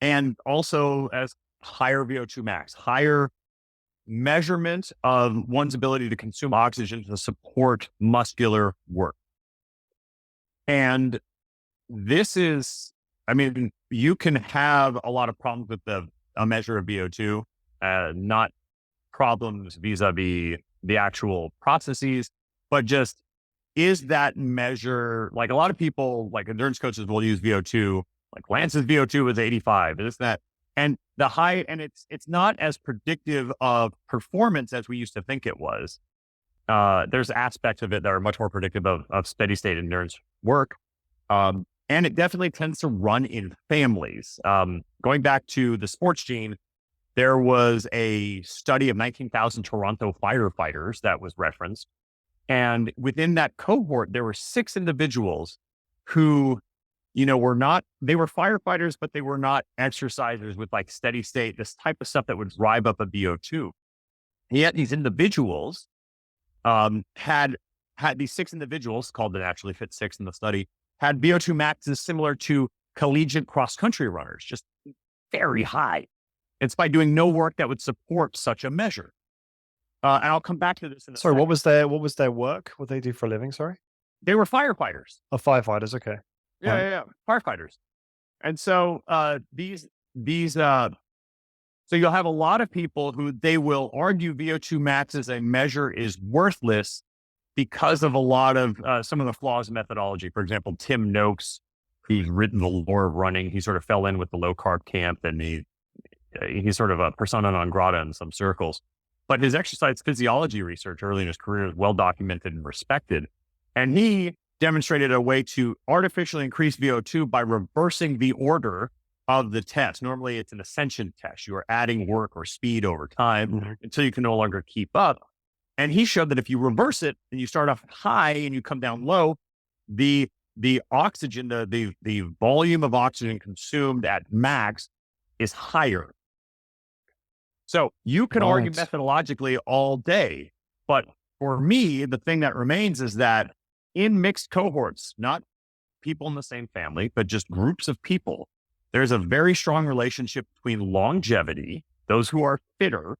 and also as higher VO2 max, higher measurement of one's ability to consume oxygen to support muscular work. And this is, I mean, you can have a lot of problems with a measure of VO2, not problems vis-a-vis the actual processes, but just, is that measure, like a lot of people, like endurance coaches will use VO2, like Lance's VO2 was 85, this, that. And the high, and it's not as predictive of performance as we used to think it was. There's aspects of it that are much more predictive of steady state endurance work. And it definitely tends to run in families. Going back to the sports gene, there was a study of 19,000 Toronto firefighters that was referenced. And within that cohort, there were 6 individuals who, they were firefighters, but they were not exercisers with like steady state, this type of stuff that would drive up a VO2. Yet these individuals had these 6 individuals, called the Naturally Fit 6 in the study, had VO2 maxes similar to collegiate cross-country runners, just very high. It's by doing no work that would support such a measure. And I'll come back to this in a Sorry, second. what was their work? What they do for a living? Sorry. They were firefighters. Oh, firefighters. Okay. Yeah. Firefighters. And so, so you'll have a lot of people who they will argue VO2 max as a measure is worthless because of a lot of some of the flaws in methodology. For example, Tim Noakes, who's written The Lore of Running, he sort of fell in with the low carb camp, and he's sort of a persona non grata in some circles. But his exercise physiology research early in his career is well documented and respected. And he demonstrated a way to artificially increase VO2 by reversing the order of the test. Normally it's an ascension test. You are adding work or speed over time until you can no longer keep up. And he showed that if you reverse it and you start off high and you come down low, the oxygen, the volume of oxygen consumed at max is higher. So you can argue methodologically all day, but for me, the thing that remains is that in mixed cohorts, not people in the same family, but just groups of people, there's a very strong relationship between longevity, those who are fitter,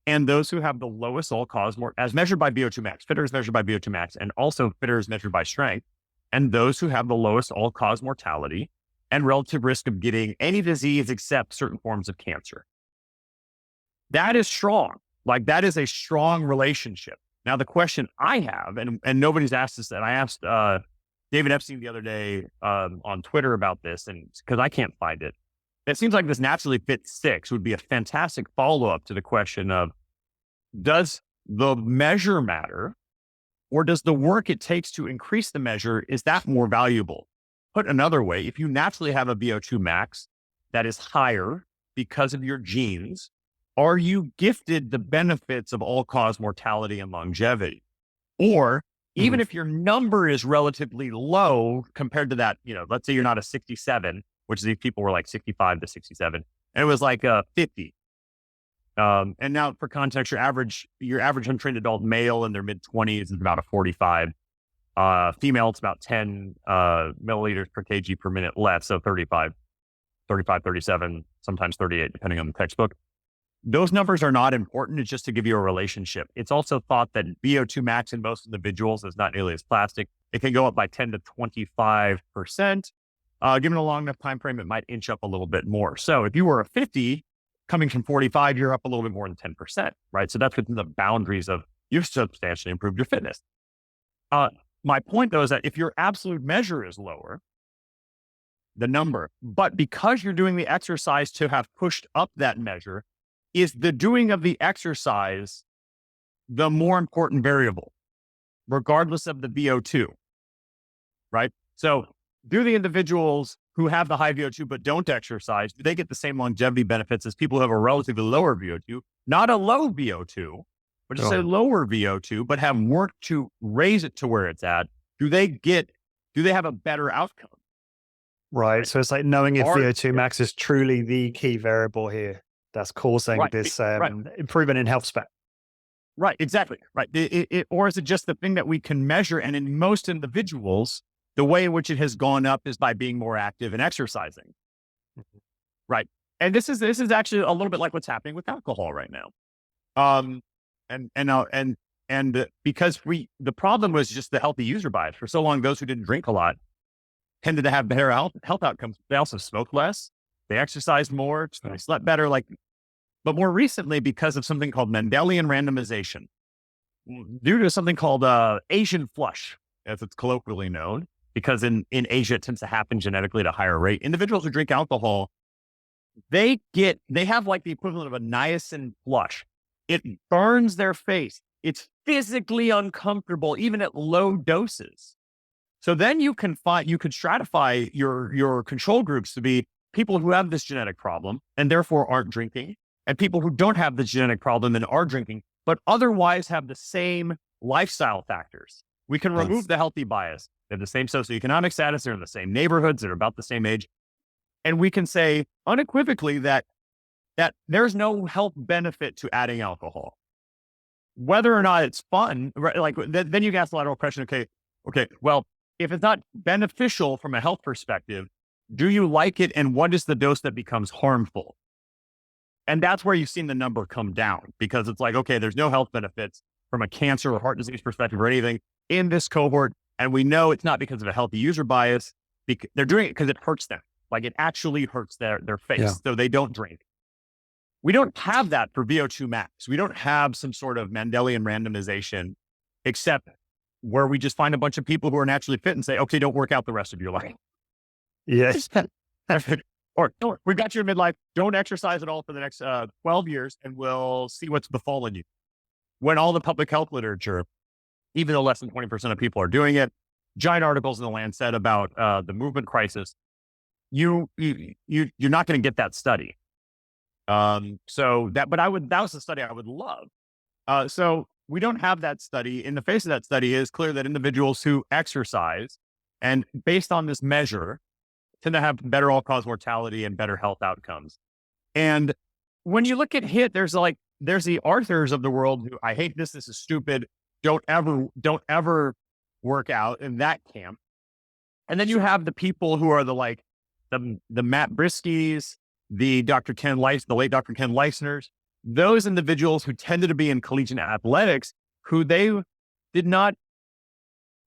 and those who have the lowest all-cause as measured by VO2 max. Fitter is measured by VO2 max, and also fitter is measured by strength, and those who have the lowest all-cause mortality and relative risk of getting any disease except certain forms of cancer. That is strong. Like, that is a strong relationship. Now, the question I have, and nobody's asked this, and I asked David Epstein the other day on Twitter about this, and because I can't find it. It seems like this naturally fit 6 would be a fantastic follow-up to the question of, does the measure matter, or does the work it takes to increase the measure, is that more valuable? Put another way, if you naturally have a VO2 max that is higher because of your genes, are you gifted the benefits of all-cause mortality and longevity? Or even if your number is relatively low compared to that, let's say you're not a 67, which these people were like 65 to 67, and it was like 50. And now for context, your average untrained adult male in their mid-20s is about a 45. Female, it's about 10 milliliters per kg per minute less, so 35, 37, sometimes 38, depending on the textbook. Those numbers are not important. It's just to give you a relationship. It's also thought that VO2 max in most individuals is not nearly as plastic. It can go up by 10 to 25%. Given a long enough time frame, it might inch up a little bit more. So if you were a 50, coming from 45, you're up a little bit more than 10%, right? So that's within the boundaries of you've substantially improved your fitness. My point, though, is that if your absolute measure is lower, the number, but because you're doing the exercise to have pushed up that measure, is the doing of the exercise the more important variable, regardless of the VO2, right? So do the individuals who have the high VO2 but don't exercise, do they get the same longevity benefits as people who have a relatively lower VO2, not a low VO2, but just a lower VO2, but have worked to raise it to where it's at? Do they have a better outcome? Right. So it's like knowing if VO2 max is truly the key variable here that's causing this improvement in health spec. Right, exactly. Right. Or is it just the thing that we can measure? And in most individuals, the way in which it has gone up is by being more active and exercising. Right. And this is actually a little bit like what's happening with alcohol right now. And because the problem was just the healthy user bias. For so long, those who didn't drink a lot tended to have better health outcomes. They also smoked less. They exercised more. They slept better. But more recently, because of something called Mendelian randomization, due to something called Asian flush, as it's colloquially known, because in Asia, it tends to happen genetically at a higher rate. Individuals who drink alcohol, they have like the equivalent of a niacin flush. It burns their face. It's physically uncomfortable, even at low doses. So then you can stratify your control groups to be people who have this genetic problem and therefore aren't drinking, and people who don't have the genetic problem and are drinking, but otherwise have the same lifestyle factors. We can remove the healthy bias. They have the same socioeconomic status. They're in the same neighborhoods. They're about the same age. And we can say unequivocally that there's no health benefit to adding alcohol. Whether or not it's fun, right? Then you can ask the lateral question, okay, well, if it's not beneficial from a health perspective, do you like it? And what is the dose that becomes harmful? And that's where you've seen the number come down, because it's like, okay, there's no health benefits from a cancer or heart disease perspective or anything in this cohort. And we know it's not because of a healthy user bias. They're doing it because it hurts them. Like it actually hurts their face. So they don't drink. We don't have that for VO2 max. We don't have some sort of Mendelian randomization, except where we just find a bunch of people who are naturally fit and say, okay, don't work out the rest of your life. Yes. Or we got you in midlife. Don't exercise at all for the next 12 years and we'll see what's befallen you. When all the public health literature, even though less than 20% of people are doing it, giant articles in the Lancet about the movement crisis, you're not going to get that study. That was the study I would love. So we don't have that study. In the face of that study, it is clear that individuals who exercise and based on this measure tend to have better all-cause mortality and better health outcomes. And when you look at HIIT, there's the Arthurs of the world who, I hate this is stupid, don't ever work out in that camp. And then you have the people who are the Matt Briskys, the late Dr. Ken Leisners, those individuals who tended to be in collegiate athletics, who they did not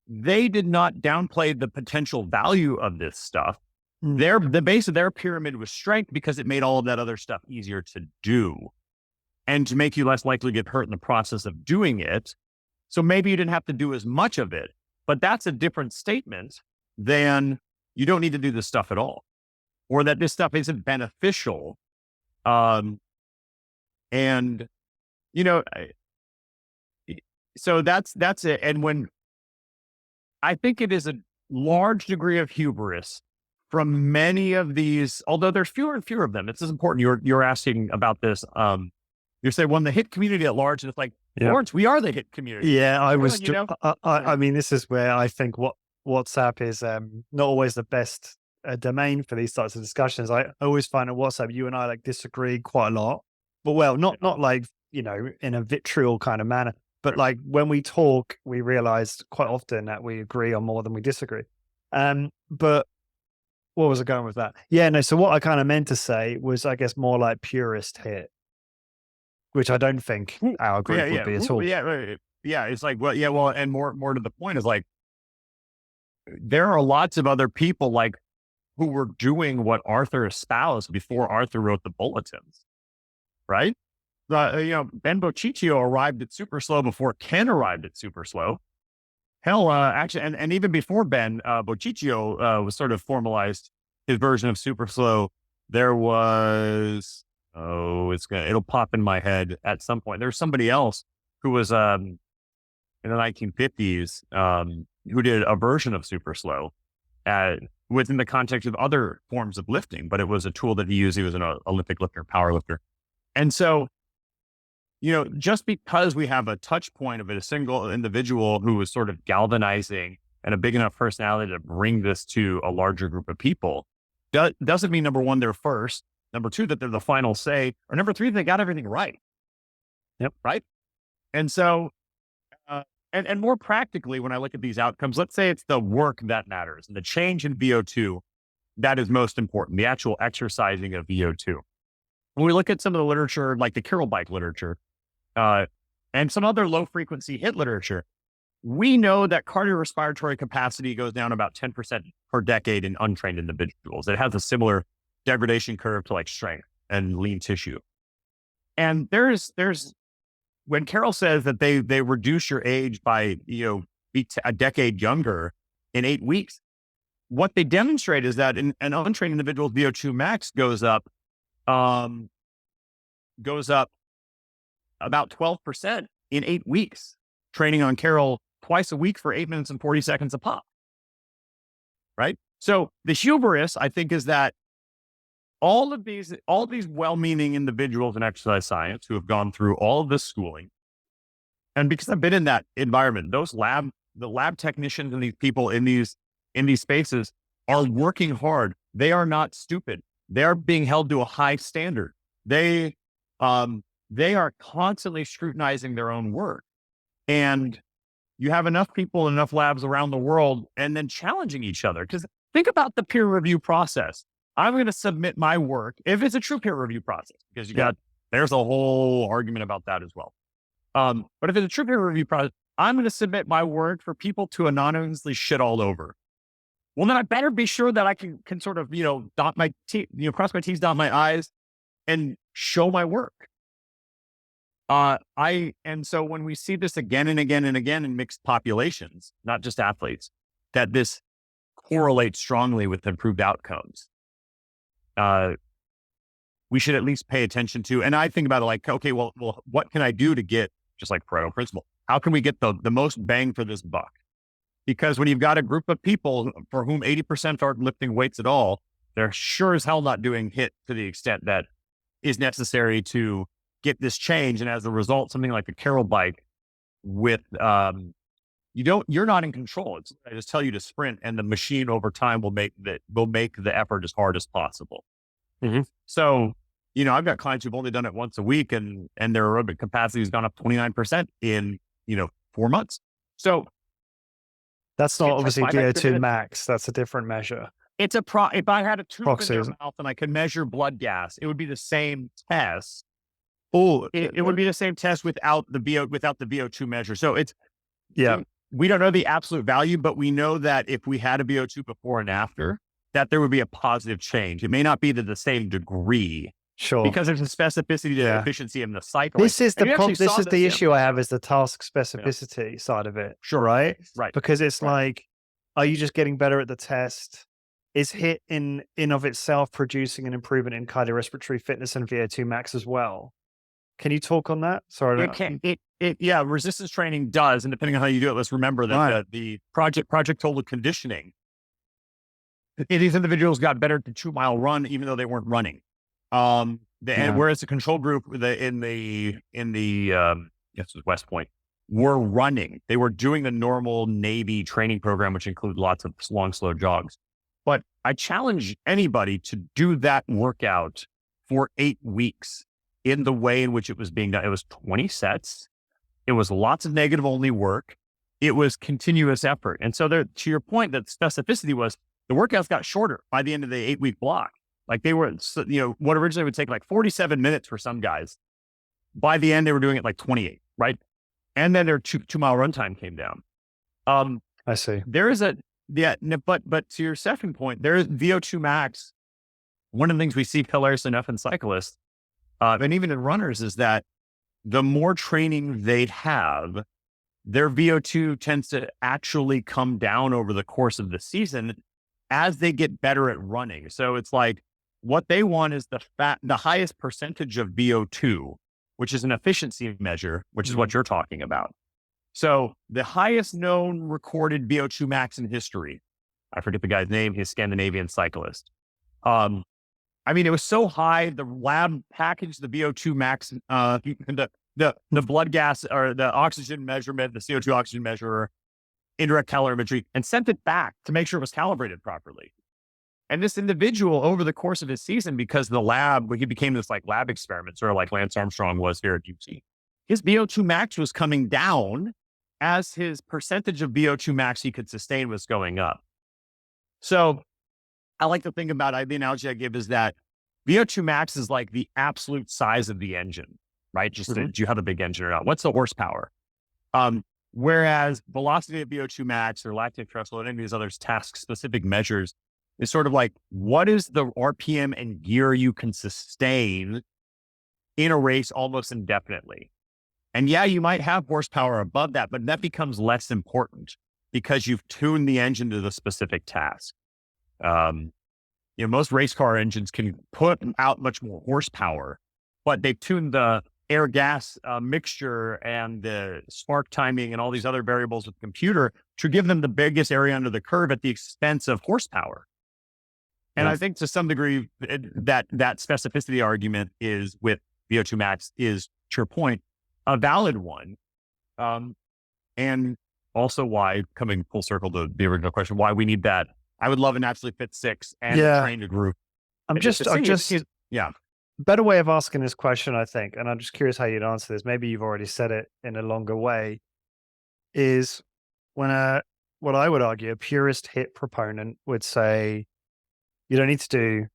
downplay the potential value of this stuff. The base of their pyramid was strength because it made all of that other stuff easier to do and to make you less likely to get hurt in the process of doing it. So maybe you didn't have to do as much of it, but that's a different statement than you don't need to do this stuff at all, or that this stuff isn't beneficial. So that's it. And when I think it is a large degree of hubris from many of these, although there's fewer and fewer of them. It's important. You're asking about this. You say, well, the HIIT community at large, and it's like, Lawrence, we are the HIIT community. Yeah, I mean, this is where I think WhatsApp is not always the best domain for these types of discussions. I always find on WhatsApp, you and I disagree quite a lot, but not like, in a vitriol kind of manner, but like when we talk, we realize quite often that we agree on more than we disagree. But what was I going with that? Yeah, no. So what I kind of meant to say was, I guess, more like purist HIIT, which I don't think our group would be at all. Yeah. It's like, and more to the point is like, there are lots of other people who were doing what Arthur espoused before Arthur wrote the bulletins, right? Ben Boccicchio arrived at super slow before Ken arrived at super slow. Hell, actually, and even before Ben, Boccicchio was sort of formalized his version of super slow. There was, it'll pop in my head at some point. There's somebody else who was in the 1950s who did a version of super slow within the context of other forms of lifting, but it was a tool that he used. He was an Olympic lifter, power lifter. And so, just because we have a touch point of a single individual who was sort of galvanizing and a big enough personality to bring this to a larger group of people, doesn't mean, number one, they're first, number two, that they're the final say, or number three, they got everything right. Yep. Right. And so, and more practically, when I look at these outcomes, let's say it's the work that matters and the change in VO2 that is most important, the actual exercising of VO2. When we look at some of the literature, like the Carroll bike literature, and some other low frequency HIIT literature, we know that cardiorespiratory capacity goes down about 10% per decade in untrained individuals. It has a similar degradation curve to strength and lean tissue. And there's when Carroll says that they reduce your age by, be a decade younger in 8 weeks, what they demonstrate is that an untrained individual's VO2 max goes up about 12% in 8 weeks, training on Carroll twice a week for 8 minutes and 40 seconds a pop. Right. So the hubris, I think, is that all of these well-meaning individuals in exercise science who have gone through all of this schooling, and because I've been in that environment, the lab technicians and these people in these spaces are working hard. They are not stupid. They are being held to a high standard. They are constantly scrutinizing their own work. And you have enough people, enough labs around the world, and then challenging each other. Because think about the peer review process. I'm going to submit my work, if it's a true peer review process, because you got There's a whole argument about that as well. But if it's a true peer review process, I'm going to submit my work for people to anonymously shit all over. Well, then I better be sure that I can sort of, dot my T, cross my T's, dot my I's, and show my work. And so when we see this again and again and again in mixed populations, not just athletes, that this correlates strongly with improved outcomes, we should at least pay attention to. And I think about it like, okay, well, what can I do to get, just like Pareto principle, how can we get the most bang for this buck? Because when you've got a group of people for whom 80% aren't lifting weights at all, they're sure as hell not doing HIIT to the extent that is necessary to get this change. And as a result, something like the Carol bike with, you're not in control. I just tell you to sprint, and the machine over time will make the effort as hard as possible. Mm-hmm. So, I've got clients who've only done it once a week, and their aerobic capacity has gone up 29% in, 4 months. So that's not obviously VO2 max. That's a different measure. It's if I had a tube in their mouth and I could measure blood gas, it would be the same test. It would be the same test without the VO2 measure. So we don't know the absolute value, but we know that if we had a VO2 before and after, that there would be a positive change. It may not be to the same degree. Sure. Because there's a specificity to efficiency in the cycle. This is the issue I have, is the task specificity side of it. Sure. Right. Because it's right. like, are you just getting better at the test? Is HIIT in of itself producing an improvement in cardiorespiratory fitness and VO2 max as well? Can you talk on that? Sorry. Resistance training does. And depending on how you do it, let's remember that the project total conditioning, these individuals got better at the 2-mile run, even though they weren't running. Whereas the control group in the West Point were running. They were doing the normal Navy training program, which include lots of long, slow jogs. But I challenge anybody to do that workout for 8 weeks in the way in which it was being done. It was 20 sets. It was lots of negative only work. It was continuous effort. And so to your point, that specificity was the workouts got shorter by the end of the 8-week block. Like they were, what originally would take like 47 minutes for some guys. By the end, they were doing it like 28, right? And then their 2-mile run time came down. I see. There is but to your second point, there is VO2 max. One of the things we see hilariously enough in cyclists, and even in runners, is that the more training they have, their VO2 tends to actually come down over the course of the season as they get better at running. So it's like, what they want is the highest percentage of VO2, which is an efficiency measure, which is what you're talking about. So the highest known recorded VO2 max in history, I forget the guy's name, he's a Scandinavian cyclist. It was so high, the lab packaged the VO2 max, the blood gas or the oxygen measurement, the CO2 oxygen measurer, indirect calorimetry, and sent it back to make sure it was calibrated properly. And this individual, over the course of his season, because the lab, he became this like lab experiment, sort of like Lance Armstrong was here at UT, his VO2 max was coming down as his percentage of VO2 max he could sustain was going up. So I like to think about the analogy I give is that VO2 max is like the absolute size of the engine, right? Just do you have a big engine or not? What's the horsepower? Whereas velocity of VO2 max or lactate threshold, any of these other task-specific measures is sort of like, what is the RPM and gear you can sustain in a race almost indefinitely? And you might have horsepower above that, but that becomes less important because you've tuned the engine to the specific task. Most race car engines can put out much more horsepower, but they've tuned the air gas mixture and the spark timing and all these other variables with the computer to give them the biggest area under the curve at the expense of horsepower. And I think to some degree that specificity argument is with VO2 max is, to your point, a valid one. And also why, coming full circle to the original question, why we need that. I would love an absolutely fit 6 and a trained group. Better way of asking this question, I think, and I'm just curious how you'd answer this. Maybe you've already said it in a longer way, is when what I would argue, a purist HIIT proponent would say, you don't need to do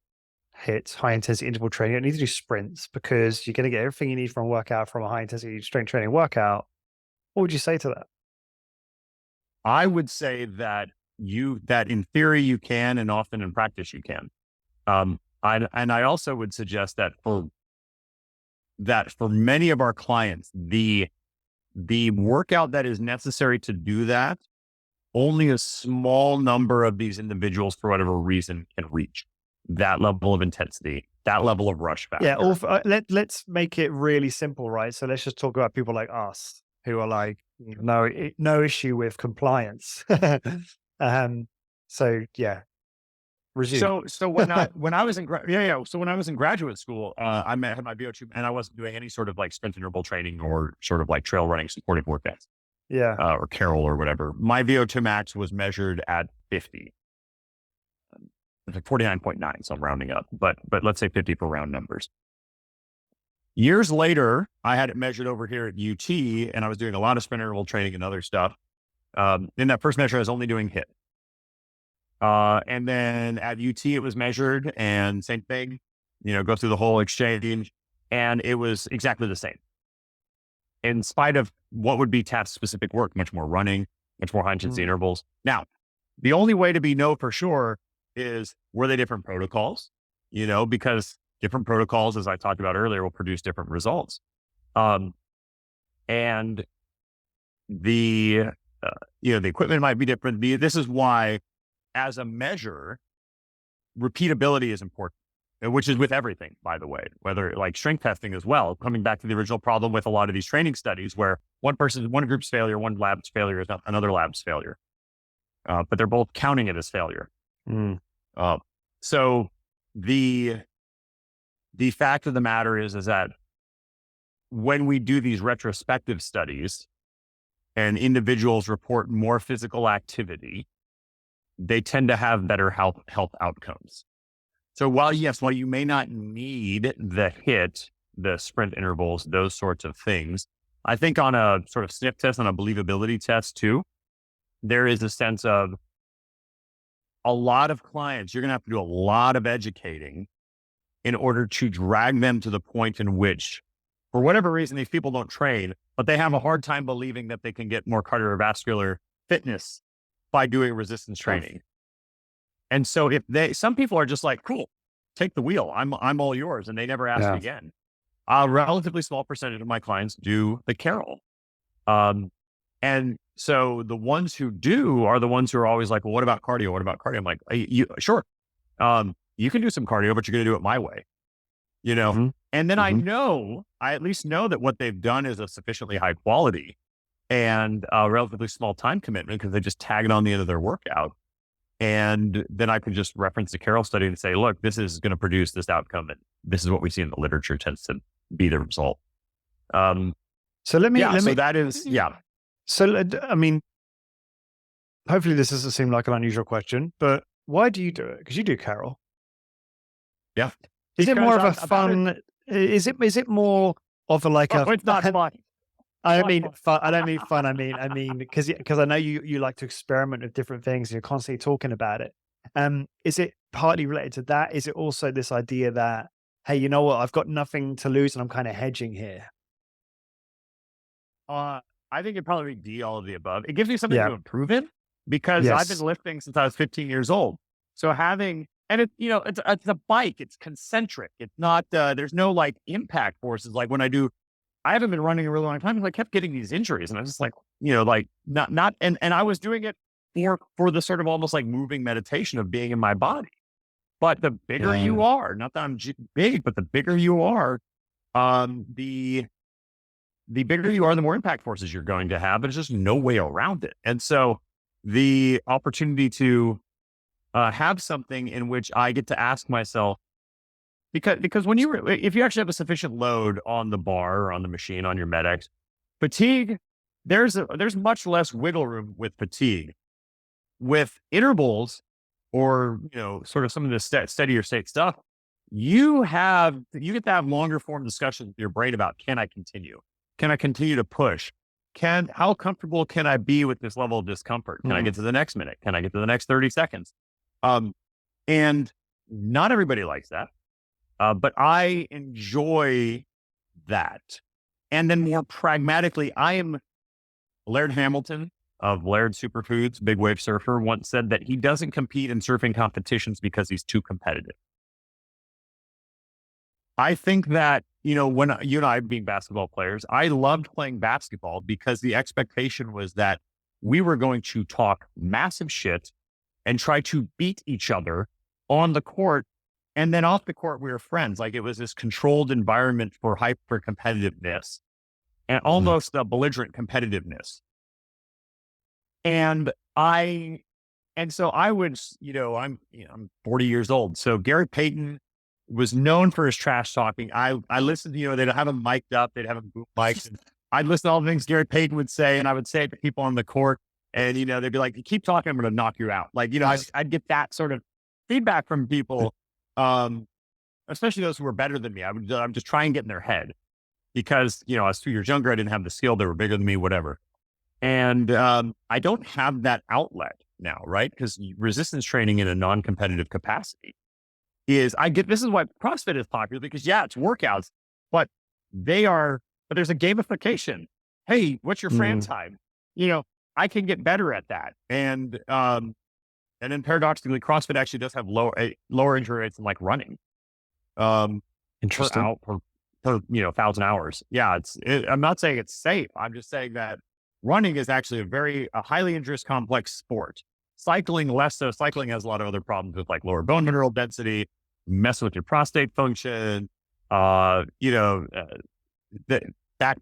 hit high intensity interval training. You don't need to do sprints because you're going to get everything you need from a workout from a high intensity strength training workout. What would you say to that? I would say that in theory you can, and often in practice you can. I also would suggest that for many of our clients, the workout that is necessary to do that, only a small number of these individuals, for whatever reason, can reach that level of intensity, that level of rush factor. Yeah. Let's make it really simple, right? So let's just talk about people like us who are like, no issue with compliance. So yeah. Resume. So when I was in so when I was in graduate school, I had my VO2, and I wasn't doing any sort of like sprint interval training or sort of like trail running supportive workouts. Yeah. Or Carol or whatever. My VO2 max was measured at 50. It's like 49.9, so I'm rounding up, but let's say 50 for round numbers. Years later, I had it measured over here at UT, and I was doing a lot of sprint interval training and other stuff. In that first measure, I was only doing HIIT. And then at UT, it was measured, and same thing, go through the whole exchange, and it was exactly the same. In spite of what would be task-specific work, much more running, much more high-intensity intervals. Now, the only way to know for sure is, were they different protocols? Because different protocols, as I talked about earlier, will produce different results. And the equipment might be different. This is why, as a measure, repeatability is important, which is with everything, by the way, whether like strength testing as well, coming back to the original problem with a lot of these training studies where one group's failure, one lab's failure is not another lab's failure. But they're both counting it as failure. So the fact of the matter is that when we do these retrospective studies and individuals report more physical activity, they tend to have better health outcomes. So while you may not need the HIIT, the sprint intervals, those sorts of things, I think on a sort of sniff test, on a believability test too, there is a sense of a lot of clients, you're going to have to do a lot of educating in order to drag them to the point in which, for whatever reason, these people don't train, but they have a hard time believing that they can get more cardiovascular fitness by doing resistance training. And so some people are just like, cool, take the wheel. I'm all yours. And they never ask again. A relatively small percentage of my clients do the Carol. And so the ones who do are the ones who are always like, well, what about cardio? What about cardio? I'm like, sure. You can do some cardio, but you're going to do it my way, And then I at least know that what they've done is a sufficiently high quality and a relatively small time commitment because they just tag it on the end of their workout. And then I can just reference the Carroll study and say, look, this is going to produce this outcome. And this is what we see in the literature tends to be the result. So I mean, hopefully this doesn't seem like an unusual question, but why do you do it? Because you do Carroll. Yeah. Is it more of a fun? Is it more of a like a? It's not fun. I don't mean fun. I don't mean fun. I mean because I know you like to experiment with different things. And you're constantly talking about it. Is it partly related to that? Is it also this idea that, hey, you know what? I've got nothing to lose, and I'm kind of hedging here. I think it'd probably be all of the above. It gives me something to improve in because I've been lifting since I was 15 years old. So it's a bike. It's concentric. It's not. There's no like impact forces like when I haven't been running a really long time. I kept getting these injuries, and I was just like, and I was doing it for the sort of almost like moving meditation of being in my body. But the bigger you are, not that I'm big, but the bigger you are, the bigger you are, the more impact forces you're going to have. But there's just no way around it. And so the opportunity to have something in which I get to ask myself, because if you actually have a sufficient load on the bar or on the machine, on your MedX, fatigue, there's much less wiggle room with fatigue. With intervals or, sort of some of the steadier state stuff, you get to have longer form discussions with your brain about, can I continue? Can I continue to push? How comfortable can I be with this level of discomfort? Can I get to the next minute? Can I get to the next 30 seconds? And not everybody likes that. But I enjoy that. And then more pragmatically, I am Laird Hamilton of Laird Superfoods, big wave surfer, once said that he doesn't compete in surfing competitions because he's too competitive. I think that, when you and I being basketball players, I loved playing basketball because the expectation was that we were going to talk massive shit and try to beat each other on the court. And then off the court, we were friends. Like, it was this controlled environment for hyper competitiveness and almost a belligerent competitiveness. And so I would, I'm 40 years old. So Gary Payton was known for his trash talking. I listened, they'd have him mic'd up, they'd have him boom mic'd. And I'd listen to all the things Gary Payton would say, and I would say it to people on the court. And, they'd be like, you keep talking, I'm going to knock you out. Like, I'd get that sort of feedback from people, especially those who were better than me. I'm just trying to get in their head because, I was 2 years younger. I didn't have the skill. They were bigger than me, whatever. And I don't have that outlet now, right? Because resistance training in a non-competitive capacity this is why CrossFit is popular, because it's workouts, but there's a gamification. Hey, what's your Fran time? I can get better at that. And then paradoxically, CrossFit actually does have lower injury rates than like running. Interesting. Per 1,000 hours. Yeah. I'm not saying it's safe. I'm just saying that running is actually a highly injurious, complex sport. Cycling less so. Cycling has a lot of other problems with like lower bone mineral density, messing with your prostate function, back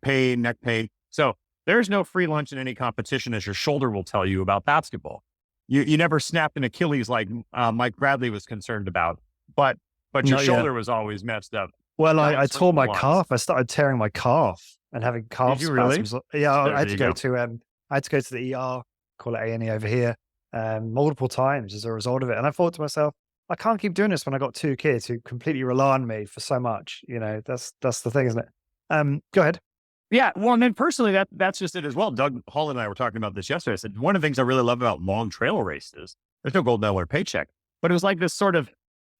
pain, neck pain. So there's no free lunch in any competition, as your shoulder will tell you about basketball. You never snapped an Achilles like Mike Bradley was concerned about, but your shoulder was always messed up. Well, I tore my calf. I started tearing my calf and having calf spasms. Really? Yeah, I had to go to the ER, call it A&E over here, multiple times as a result of it. And I thought to myself, I can't keep doing this when I got 2 kids who completely rely on me for so much. That's the thing, isn't it? Go ahead. Yeah. Well, and then personally, that's just it as well. Doug Hall and I were talking about this yesterday. I said, one of the things I really love about long trail races, there's no gold medal or paycheck, but it was like this sort of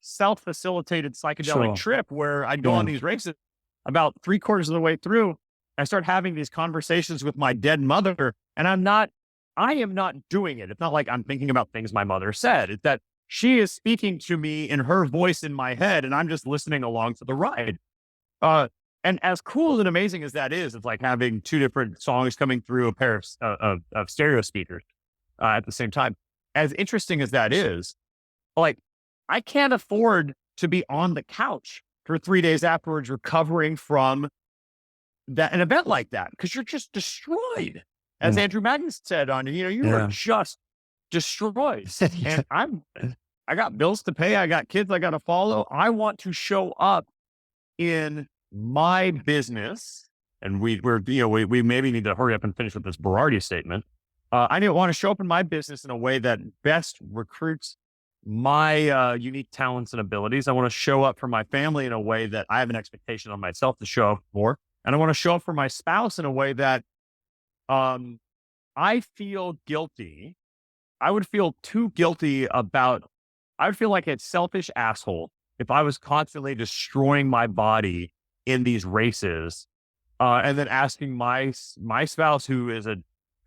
self-facilitated psychedelic trip where I'd go on these races. About 3/4 of the way through, I start having these conversations with my dead mother, and I am not doing it. It's not like I'm thinking about things my mother said. It's that she is speaking to me in her voice in my head, and I'm just listening along for the ride. And as cool and amazing as that is, it's like having 2 different songs coming through a pair of stereo speakers at the same time. As interesting as that is, like, I can't afford to be on the couch for 3 days afterwards recovering from an event like that, because you're just destroyed. As Andrew Magnus said on, you are just destroyed. And I got bills to pay. I got kids I got to follow. I want to show up in my business, and we maybe need to hurry up and finish with this Berardi statement. I want to show up in my business in a way that best recruits my unique talents and abilities. I want to show up for my family in a way that I have an expectation on myself to show up for. And I want to show up for my spouse in a way that I feel guilty. I would feel too guilty about, I would feel like a selfish asshole if I was constantly destroying my body in these races, and then asking my spouse, who is a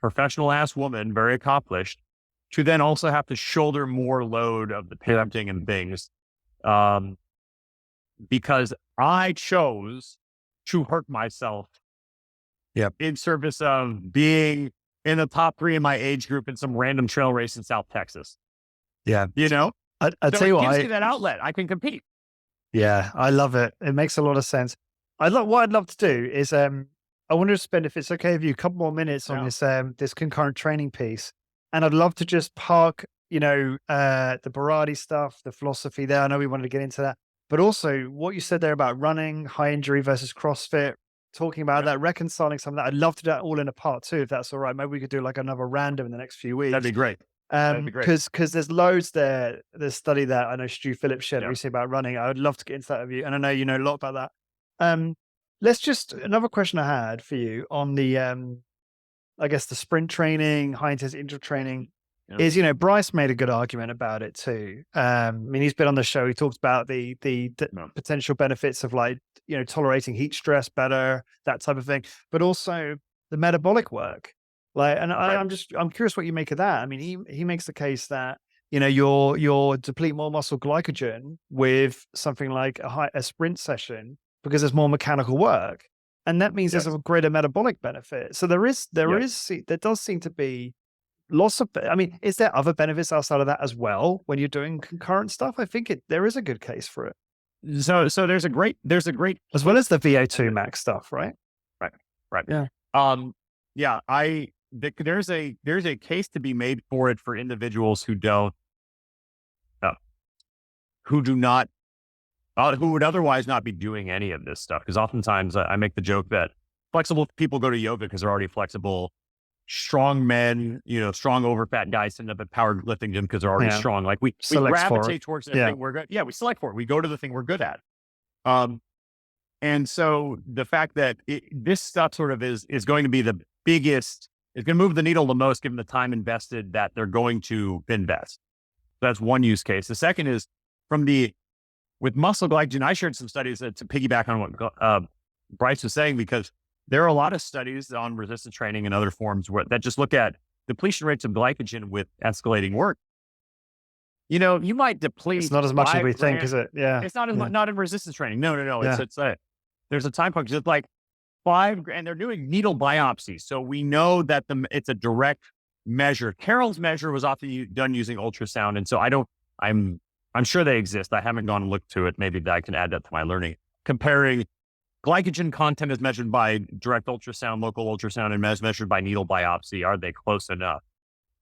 professional ass woman, very accomplished, to then also have to shoulder more load of the parenting and things, because I chose to hurt myself in service of being in the top 3 in my age group in some random trail race in South Texas. Yeah. I tell you what, it gives me that outlet. I can compete. Yeah, I love it. It makes a lot of sense. What I'd love to do is, I want to spend, if it's okay with you, a couple more minutes on this concurrent training piece. And I'd love to just park, the Berardi stuff, the philosophy there. I know we wanted to get into that, but also what you said there about running, high injury versus CrossFit, talking about that, reconciling some of that. I'd love to do that all in a part 2, if that's all right. Maybe we could do like another random in the next few weeks. That'd be great. Because there's loads there. The study that I know Stu Phillips shared recently about running. I would love to get into that with you, and I know you know a lot about that. Another question I had for you on the, I guess the sprint training, high intensity interval training. is, Bryce made a good argument about it too. I mean, he's been on the show. He talks about the potential benefits of tolerating heat stress better, that type of thing, but also the metabolic work. I'm curious what you make of that. I mean, he makes the case that, you're deplete more muscle glycogen with something like a sprint session because there's more mechanical work. And that means there's a greater metabolic benefit. So there does seem to be lots of, I mean, is there other benefits outside of that as well when you're doing concurrent stuff? I think there is a good case for it. So there's a great, as well as the VO2 max stuff, right? Right. Yeah. There's a case to be made for it for individuals who would otherwise not be doing any of this stuff. Because oftentimes I make the joke that flexible people go to yoga because they're already flexible. Strong men, strong overfat guys end up at powerlifting gym because they're already strong. Like we gravitate towards the thing we're good. Yeah, we select for it. We go to the thing we're good at. And so the fact that this stuff sort of is going to be the biggest, it's going to move the needle the most given the time invested that they're going to invest. That's one use case. The second is with muscle glycogen. I shared some studies to piggyback on what Bryce was saying, because there are a lot of studies on resistance training and other forms that just look at depletion rates of glycogen with escalating work. You might deplete. It's not as much as we think, is it? Yeah. It's not as much, not in resistance training. No. Yeah. There's a time point. It's like 5 and they're doing needle biopsies. So we know that it's a direct measure. Carroll's measure was often done using ultrasound. And so I'm sure they exist. I haven't gone and looked to it. Maybe I can add that to my learning. Comparing glycogen content is measured by direct ultrasound, local ultrasound, and measured by needle biopsy. Are they close enough?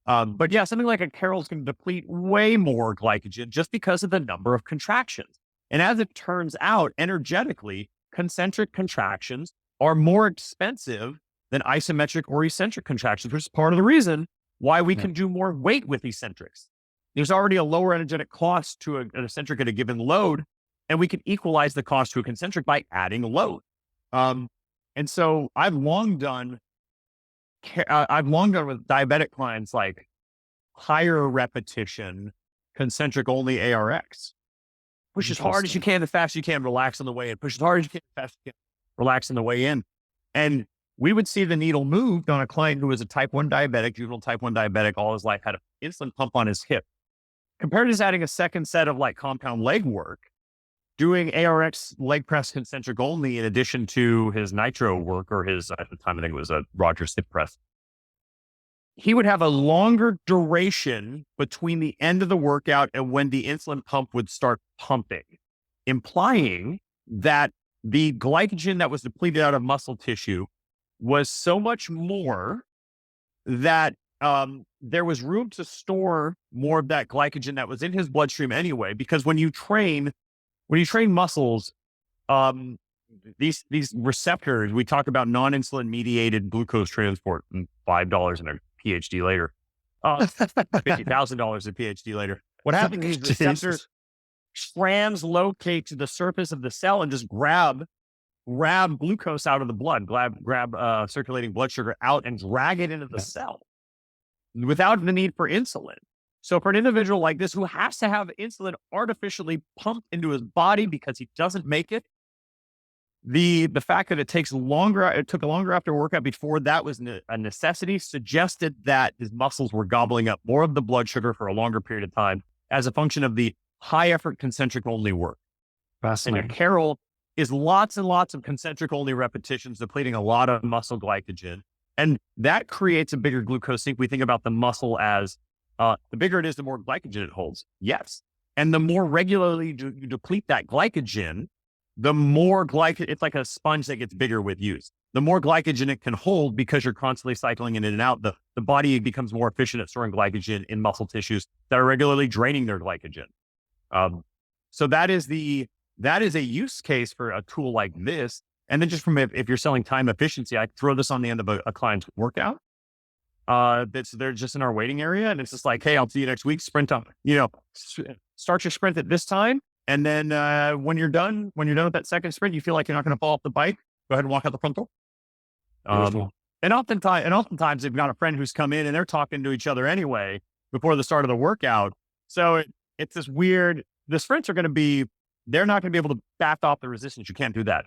But yeah, something like a Carroll's going to deplete way more glycogen just because of the number of contractions. And as it turns out, energetically, concentric contractions are more expensive than isometric or eccentric contractions, which is part of the reason why we can do more weight with eccentrics. There's already a lower energetic cost to an eccentric at a given load, and we can equalize the cost to a concentric by adding load. And so I've long done with diabetic clients, like higher repetition, concentric only ARX. Push as hard as you can, as fast as you can, relax on the way in. Push as hard as you can, as fast as you can, relax on the way in. And we would see the needle moved on a client who was a type 1 diabetic, juvenile type 1 diabetic, all his life, had an insulin pump on his hip. Compared to just adding a second set of compound leg work, doing ARX leg press concentric only in addition to his nitro work, or his, at the time, I think it was a Rogers hip press, he would have a longer duration between the end of the workout and when the insulin pump would start pumping, implying that the glycogen that was depleted out of muscle tissue was so much more that there was room to store more of that glycogen that was in his bloodstream anyway. Because when you train muscles, these receptors, we talk about non-insulin mediated glucose transport, and $5 and a PhD later, $50,000 a PhD later. What happens is receptors translocate to the surface of the cell and just grab glucose out of the blood, grab circulating blood sugar out and drag it into the cell without the need for insulin. So for an individual like this who has to have insulin artificially pumped into his body because he doesn't make it, the fact that it took longer after workout before that was a necessity suggested that his muscles were gobbling up more of the blood sugar for a longer period of time as a function of the high effort concentric only work. Fascinating. And a Carroll is lots and lots of concentric only repetitions, depleting a lot of muscle glycogen. And that creates a bigger glucose sink. We think about the muscle as the bigger it is, the more glycogen it holds. Yes. And the more regularly you deplete that glycogen, the more it's like a sponge that gets bigger with use. The more glycogen it can hold because you're constantly cycling in and out, the body becomes more efficient at storing glycogen in muscle tissues that are regularly draining their glycogen. So that is a use case for a tool like this. And then just if you're selling time efficiency, I throw this on the end of a client's workout. They're just in our waiting area, and it's just like, hey, I'll see you next week. Sprint up, start your sprint at this time. And then when you're done with that second sprint, you feel like you're not going to fall off the bike, go ahead and walk out the front door. And oftentimes they've got a friend who's come in and they're talking to each other anyway. before the start of the workout. So it's this weird, the sprints are going to be, they're not going to be able to back off the resistance. You can't do that.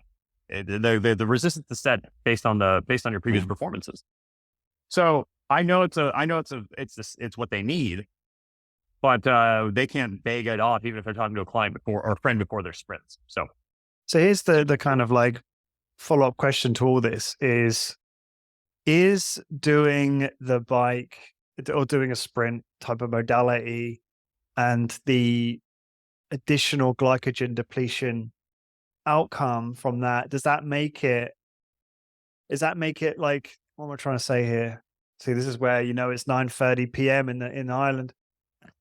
The resistance is set based on your previous performances. So I know it's what they need, but they can't beg it off even if they're talking to a client before or a friend before their sprints. So here's the kind of like follow-up question to all this is doing the bike or doing a sprint type of modality and the additional glycogen depletion outcome from that, does that make it like, what am I trying to say here? See, this is where, it's 9:30 p.m. in Ireland.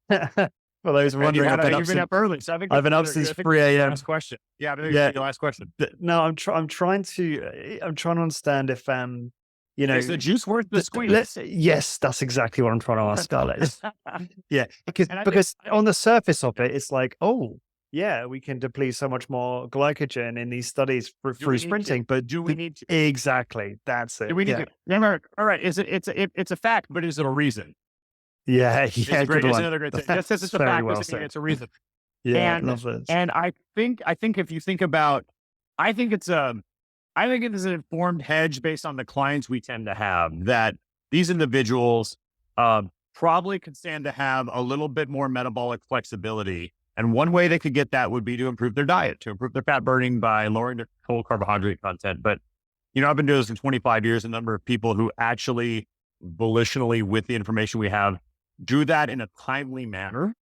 For those wondering, you've been up early, so I think I've been up since 3 a.m. Last question. Yeah, I think it's the last question. No, I'm trying to understand if is the juice worth the squeeze? Yes, that's exactly what I'm trying to ask, Scarlett. Yeah, because on the surface of it, it's like, oh, yeah, we can deplete so much more glycogen in these studies through sprinting, but do we need to? Exactly, that's it. Do we need to? Remember, all right, it's a fact, but is it a reason? Yeah, it's another great thing. Just as it's a fact, well doesn't mean it's a reason. Yeah, love this. And I think if you think about, I think it is an informed hedge based on the clients we tend to have, that these individuals probably could stand to have a little bit more metabolic flexibility. And one way they could get that would be to improve their diet, to improve their fat burning by lowering their total carbohydrate content. But, I've been doing this for 25 years. A number of people who actually volitionally, with the information we have, do that in a timely manner.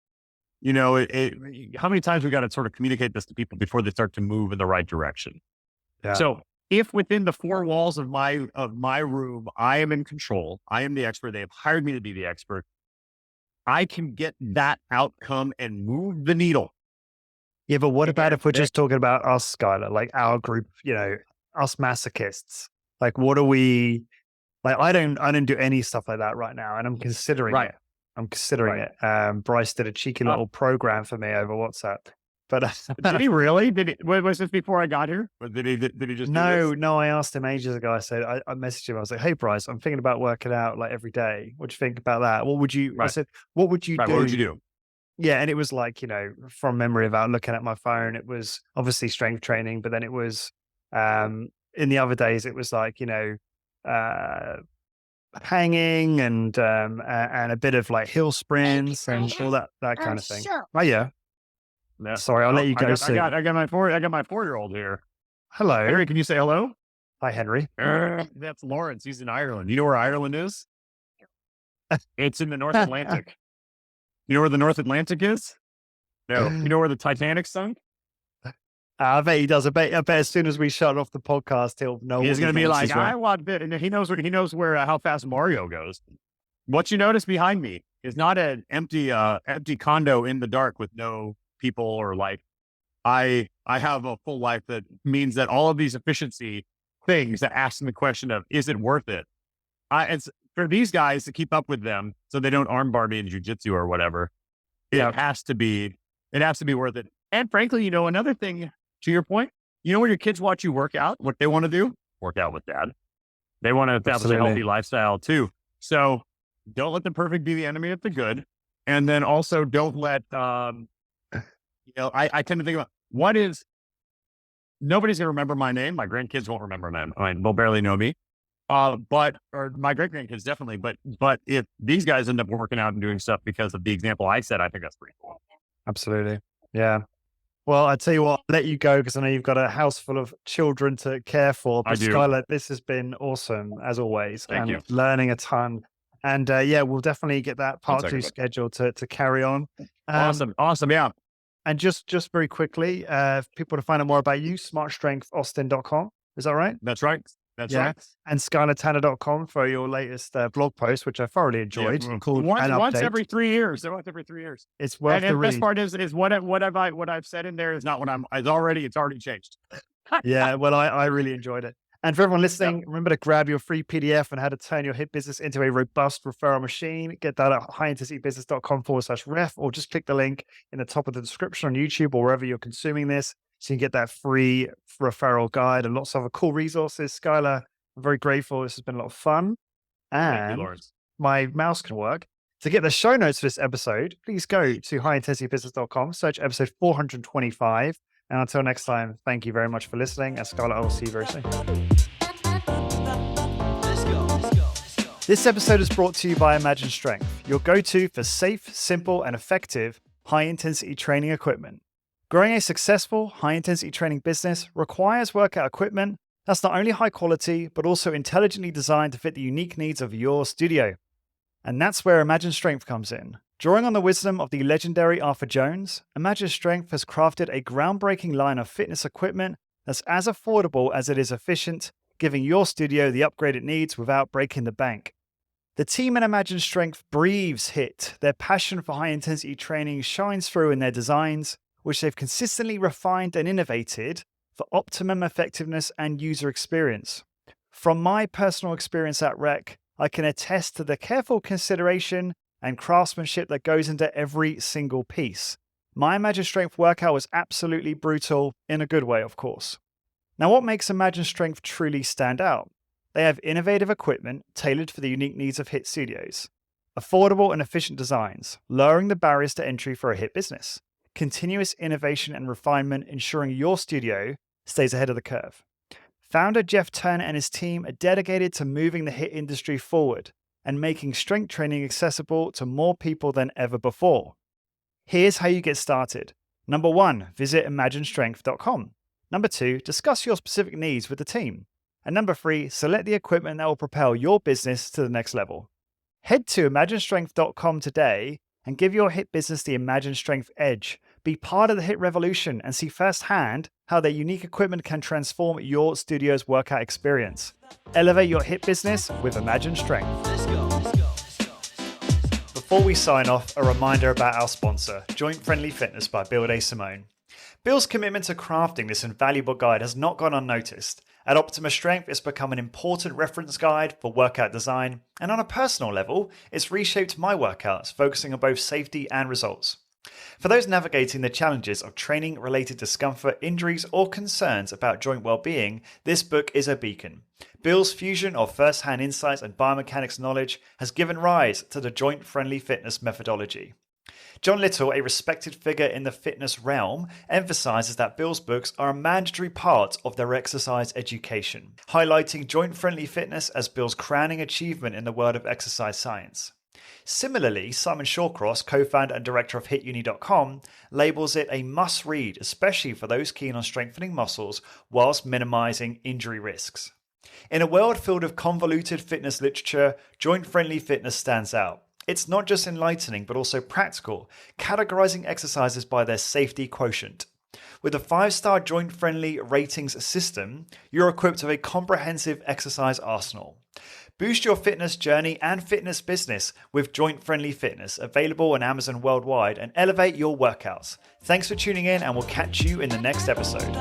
How many times we got to sort of communicate this to people before they start to move in the right direction? Yeah. So if within the four walls of my room, I am in control, I am the expert, they have hired me to be the expert, I can get that outcome and move the needle. Yeah, but what about if we're just talking about us, Skylar, like our group, us masochists? Like, what are we, like, I don't do any stuff like that right now, and I'm considering it. I'm considering it. Bryce did a cheeky little program for me over WhatsApp. But did he really? Was this before I got here? Or did he just No, I asked him ages ago. I said, I messaged him. I was like, hey, Bryce, I'm thinking about working out like every day. What do you think about that? What would you, I said, what would you do? What would you do? Yeah. And it was like, from memory without looking at my phone, it was obviously strength training, but then it was, in the other days, it was like, hanging and a bit of like hill sprints and all that kind of thing. Oh yeah. Yeah. Sorry, I'll let you go soon. I got my 4-year-old here. Hello, Henry. Can you say hello? Hi, Henry. That's Lawrence. He's in Ireland. You know where Ireland is? It's in the North Atlantic. You know where the North Atlantic is? No. You know where the Titanic sunk? I bet he does. I bet as soon as we shut off the podcast, he'll know. He's going to be like, I want it, and he knows where how fast Mario goes. What you notice behind me is not an empty condo in the dark with no people or life. I have a full life that means that all of these efficiency things that ask them the question of, is it worth it? It's for these guys to keep up with them so they don't armbar me in jujitsu or whatever. It has to be worth it. And frankly, another thing to your point, when your kids watch you work out, what they want to do, work out with dad. They want to establish a healthy lifestyle too. So don't let the perfect be the enemy of the good. And then also don't let, I tend to think about nobody's going to remember my name. My grandkids won't remember my name. I mean, they'll barely know me. Or my great grandkids definitely. But if these guys end up working out and doing stuff because of the example I said, I think that's pretty cool. Absolutely. Yeah. Well, I tell you what, I'll let you go because I know you've got a house full of children to care for. But Skylar, this has been awesome as always. Thank you. Learning a ton. And we'll definitely get that part 2 scheduled to carry on. Awesome. Yeah. And just very quickly, if people to find out more about you, smartstrengthaustin.com. Is that right? That's right. That's right. And skylartanner.com for your latest blog post, which I thoroughly enjoyed. Called once every 3 years. They're once every 3 years. It's worth the read. And the best part is what I've said in there is not what it's already changed. Yeah. Well, I really enjoyed it. And for everyone listening, remember to grab your free PDF on how to turn your HIIT business into a robust referral machine. Get that at highintensitybusiness.com/ref, or just click the link in the top of the description on YouTube or wherever you're consuming this. So you can get that free referral guide and lots of other cool resources. Skylar, I'm very grateful. This has been a lot of fun. And thank you, Lawrence. My mouse can work. To get the show notes for this episode, please go to highintensitybusiness.com, search episode 425. And until next time, thank you very much for listening. And Scarlett, I will see you very soon. This episode is brought to you by Imagine Strength, your go-to for safe, simple, and effective high-intensity training equipment. Growing a successful high-intensity training business requires workout equipment that's not only high quality, but also intelligently designed to fit the unique needs of your studio. And that's where Imagine Strength comes in. Drawing on the wisdom of the legendary Arthur Jones, Imagine Strength has crafted a groundbreaking line of fitness equipment that's as affordable as it is efficient, giving your studio the upgrade it needs without breaking the bank. The team at Imagine Strength breathes HIIT. Their passion for high-intensity training shines through in their designs, which they've consistently refined and innovated for optimum effectiveness and user experience. From my personal experience at Rec, I can attest to the careful consideration and craftsmanship that goes into every single piece. My Imagine Strength workout was absolutely brutal, in a good way, of course. Now, what makes Imagine Strength truly stand out? They have innovative equipment tailored for the unique needs of HIIT studios, affordable and efficient designs, lowering the barriers to entry for a HIIT business, continuous innovation and refinement ensuring your studio stays ahead of the curve. Founder Jeff Turner and his team are dedicated to moving the HIIT industry forward and making strength training accessible to more people than ever before. Here's how you get started. Number 1, visit imaginestrength.com. Number 2, discuss your specific needs with the team. And number 3, select the equipment that will propel your business to the next level. Head to imaginestrength.com today and give your HIIT business the Imagine Strength edge. Be part of the HIIT revolution and see firsthand how their unique equipment can transform your studio's workout experience. Elevate your HIIT business with Imagine Strength. Before we sign off, a reminder about our sponsor, Joint Friendly Fitness by Bill A. Simone. Bill's commitment to crafting this invaluable guide has not gone unnoticed. At Optima Strength, it's become an important reference guide for workout design, and on a personal level, it's reshaped my workouts, focusing on both safety and results. For those navigating the challenges of training-related discomfort, injuries, or concerns about joint well-being, this book is a beacon. Bill's fusion of first-hand insights and biomechanics knowledge has given rise to the joint-friendly fitness methodology. John Little, a respected figure in the fitness realm, emphasizes that Bill's books are a mandatory part of their exercise education, highlighting joint-friendly fitness as Bill's crowning achievement in the world of exercise science. Similarly, Simon Shawcross, co-founder and director of HitUni.com, labels it a must-read, especially for those keen on strengthening muscles whilst minimizing injury risks. In a world filled with convoluted fitness literature, joint-friendly fitness stands out. It's not just enlightening, but also practical, categorizing exercises by their safety quotient. With a 5-star joint-friendly ratings system, you're equipped with a comprehensive exercise arsenal. Boost your fitness journey and fitness business with joint-friendly fitness, available on Amazon worldwide, and elevate your workouts. Thanks for tuning in, and we'll catch you in the next episode.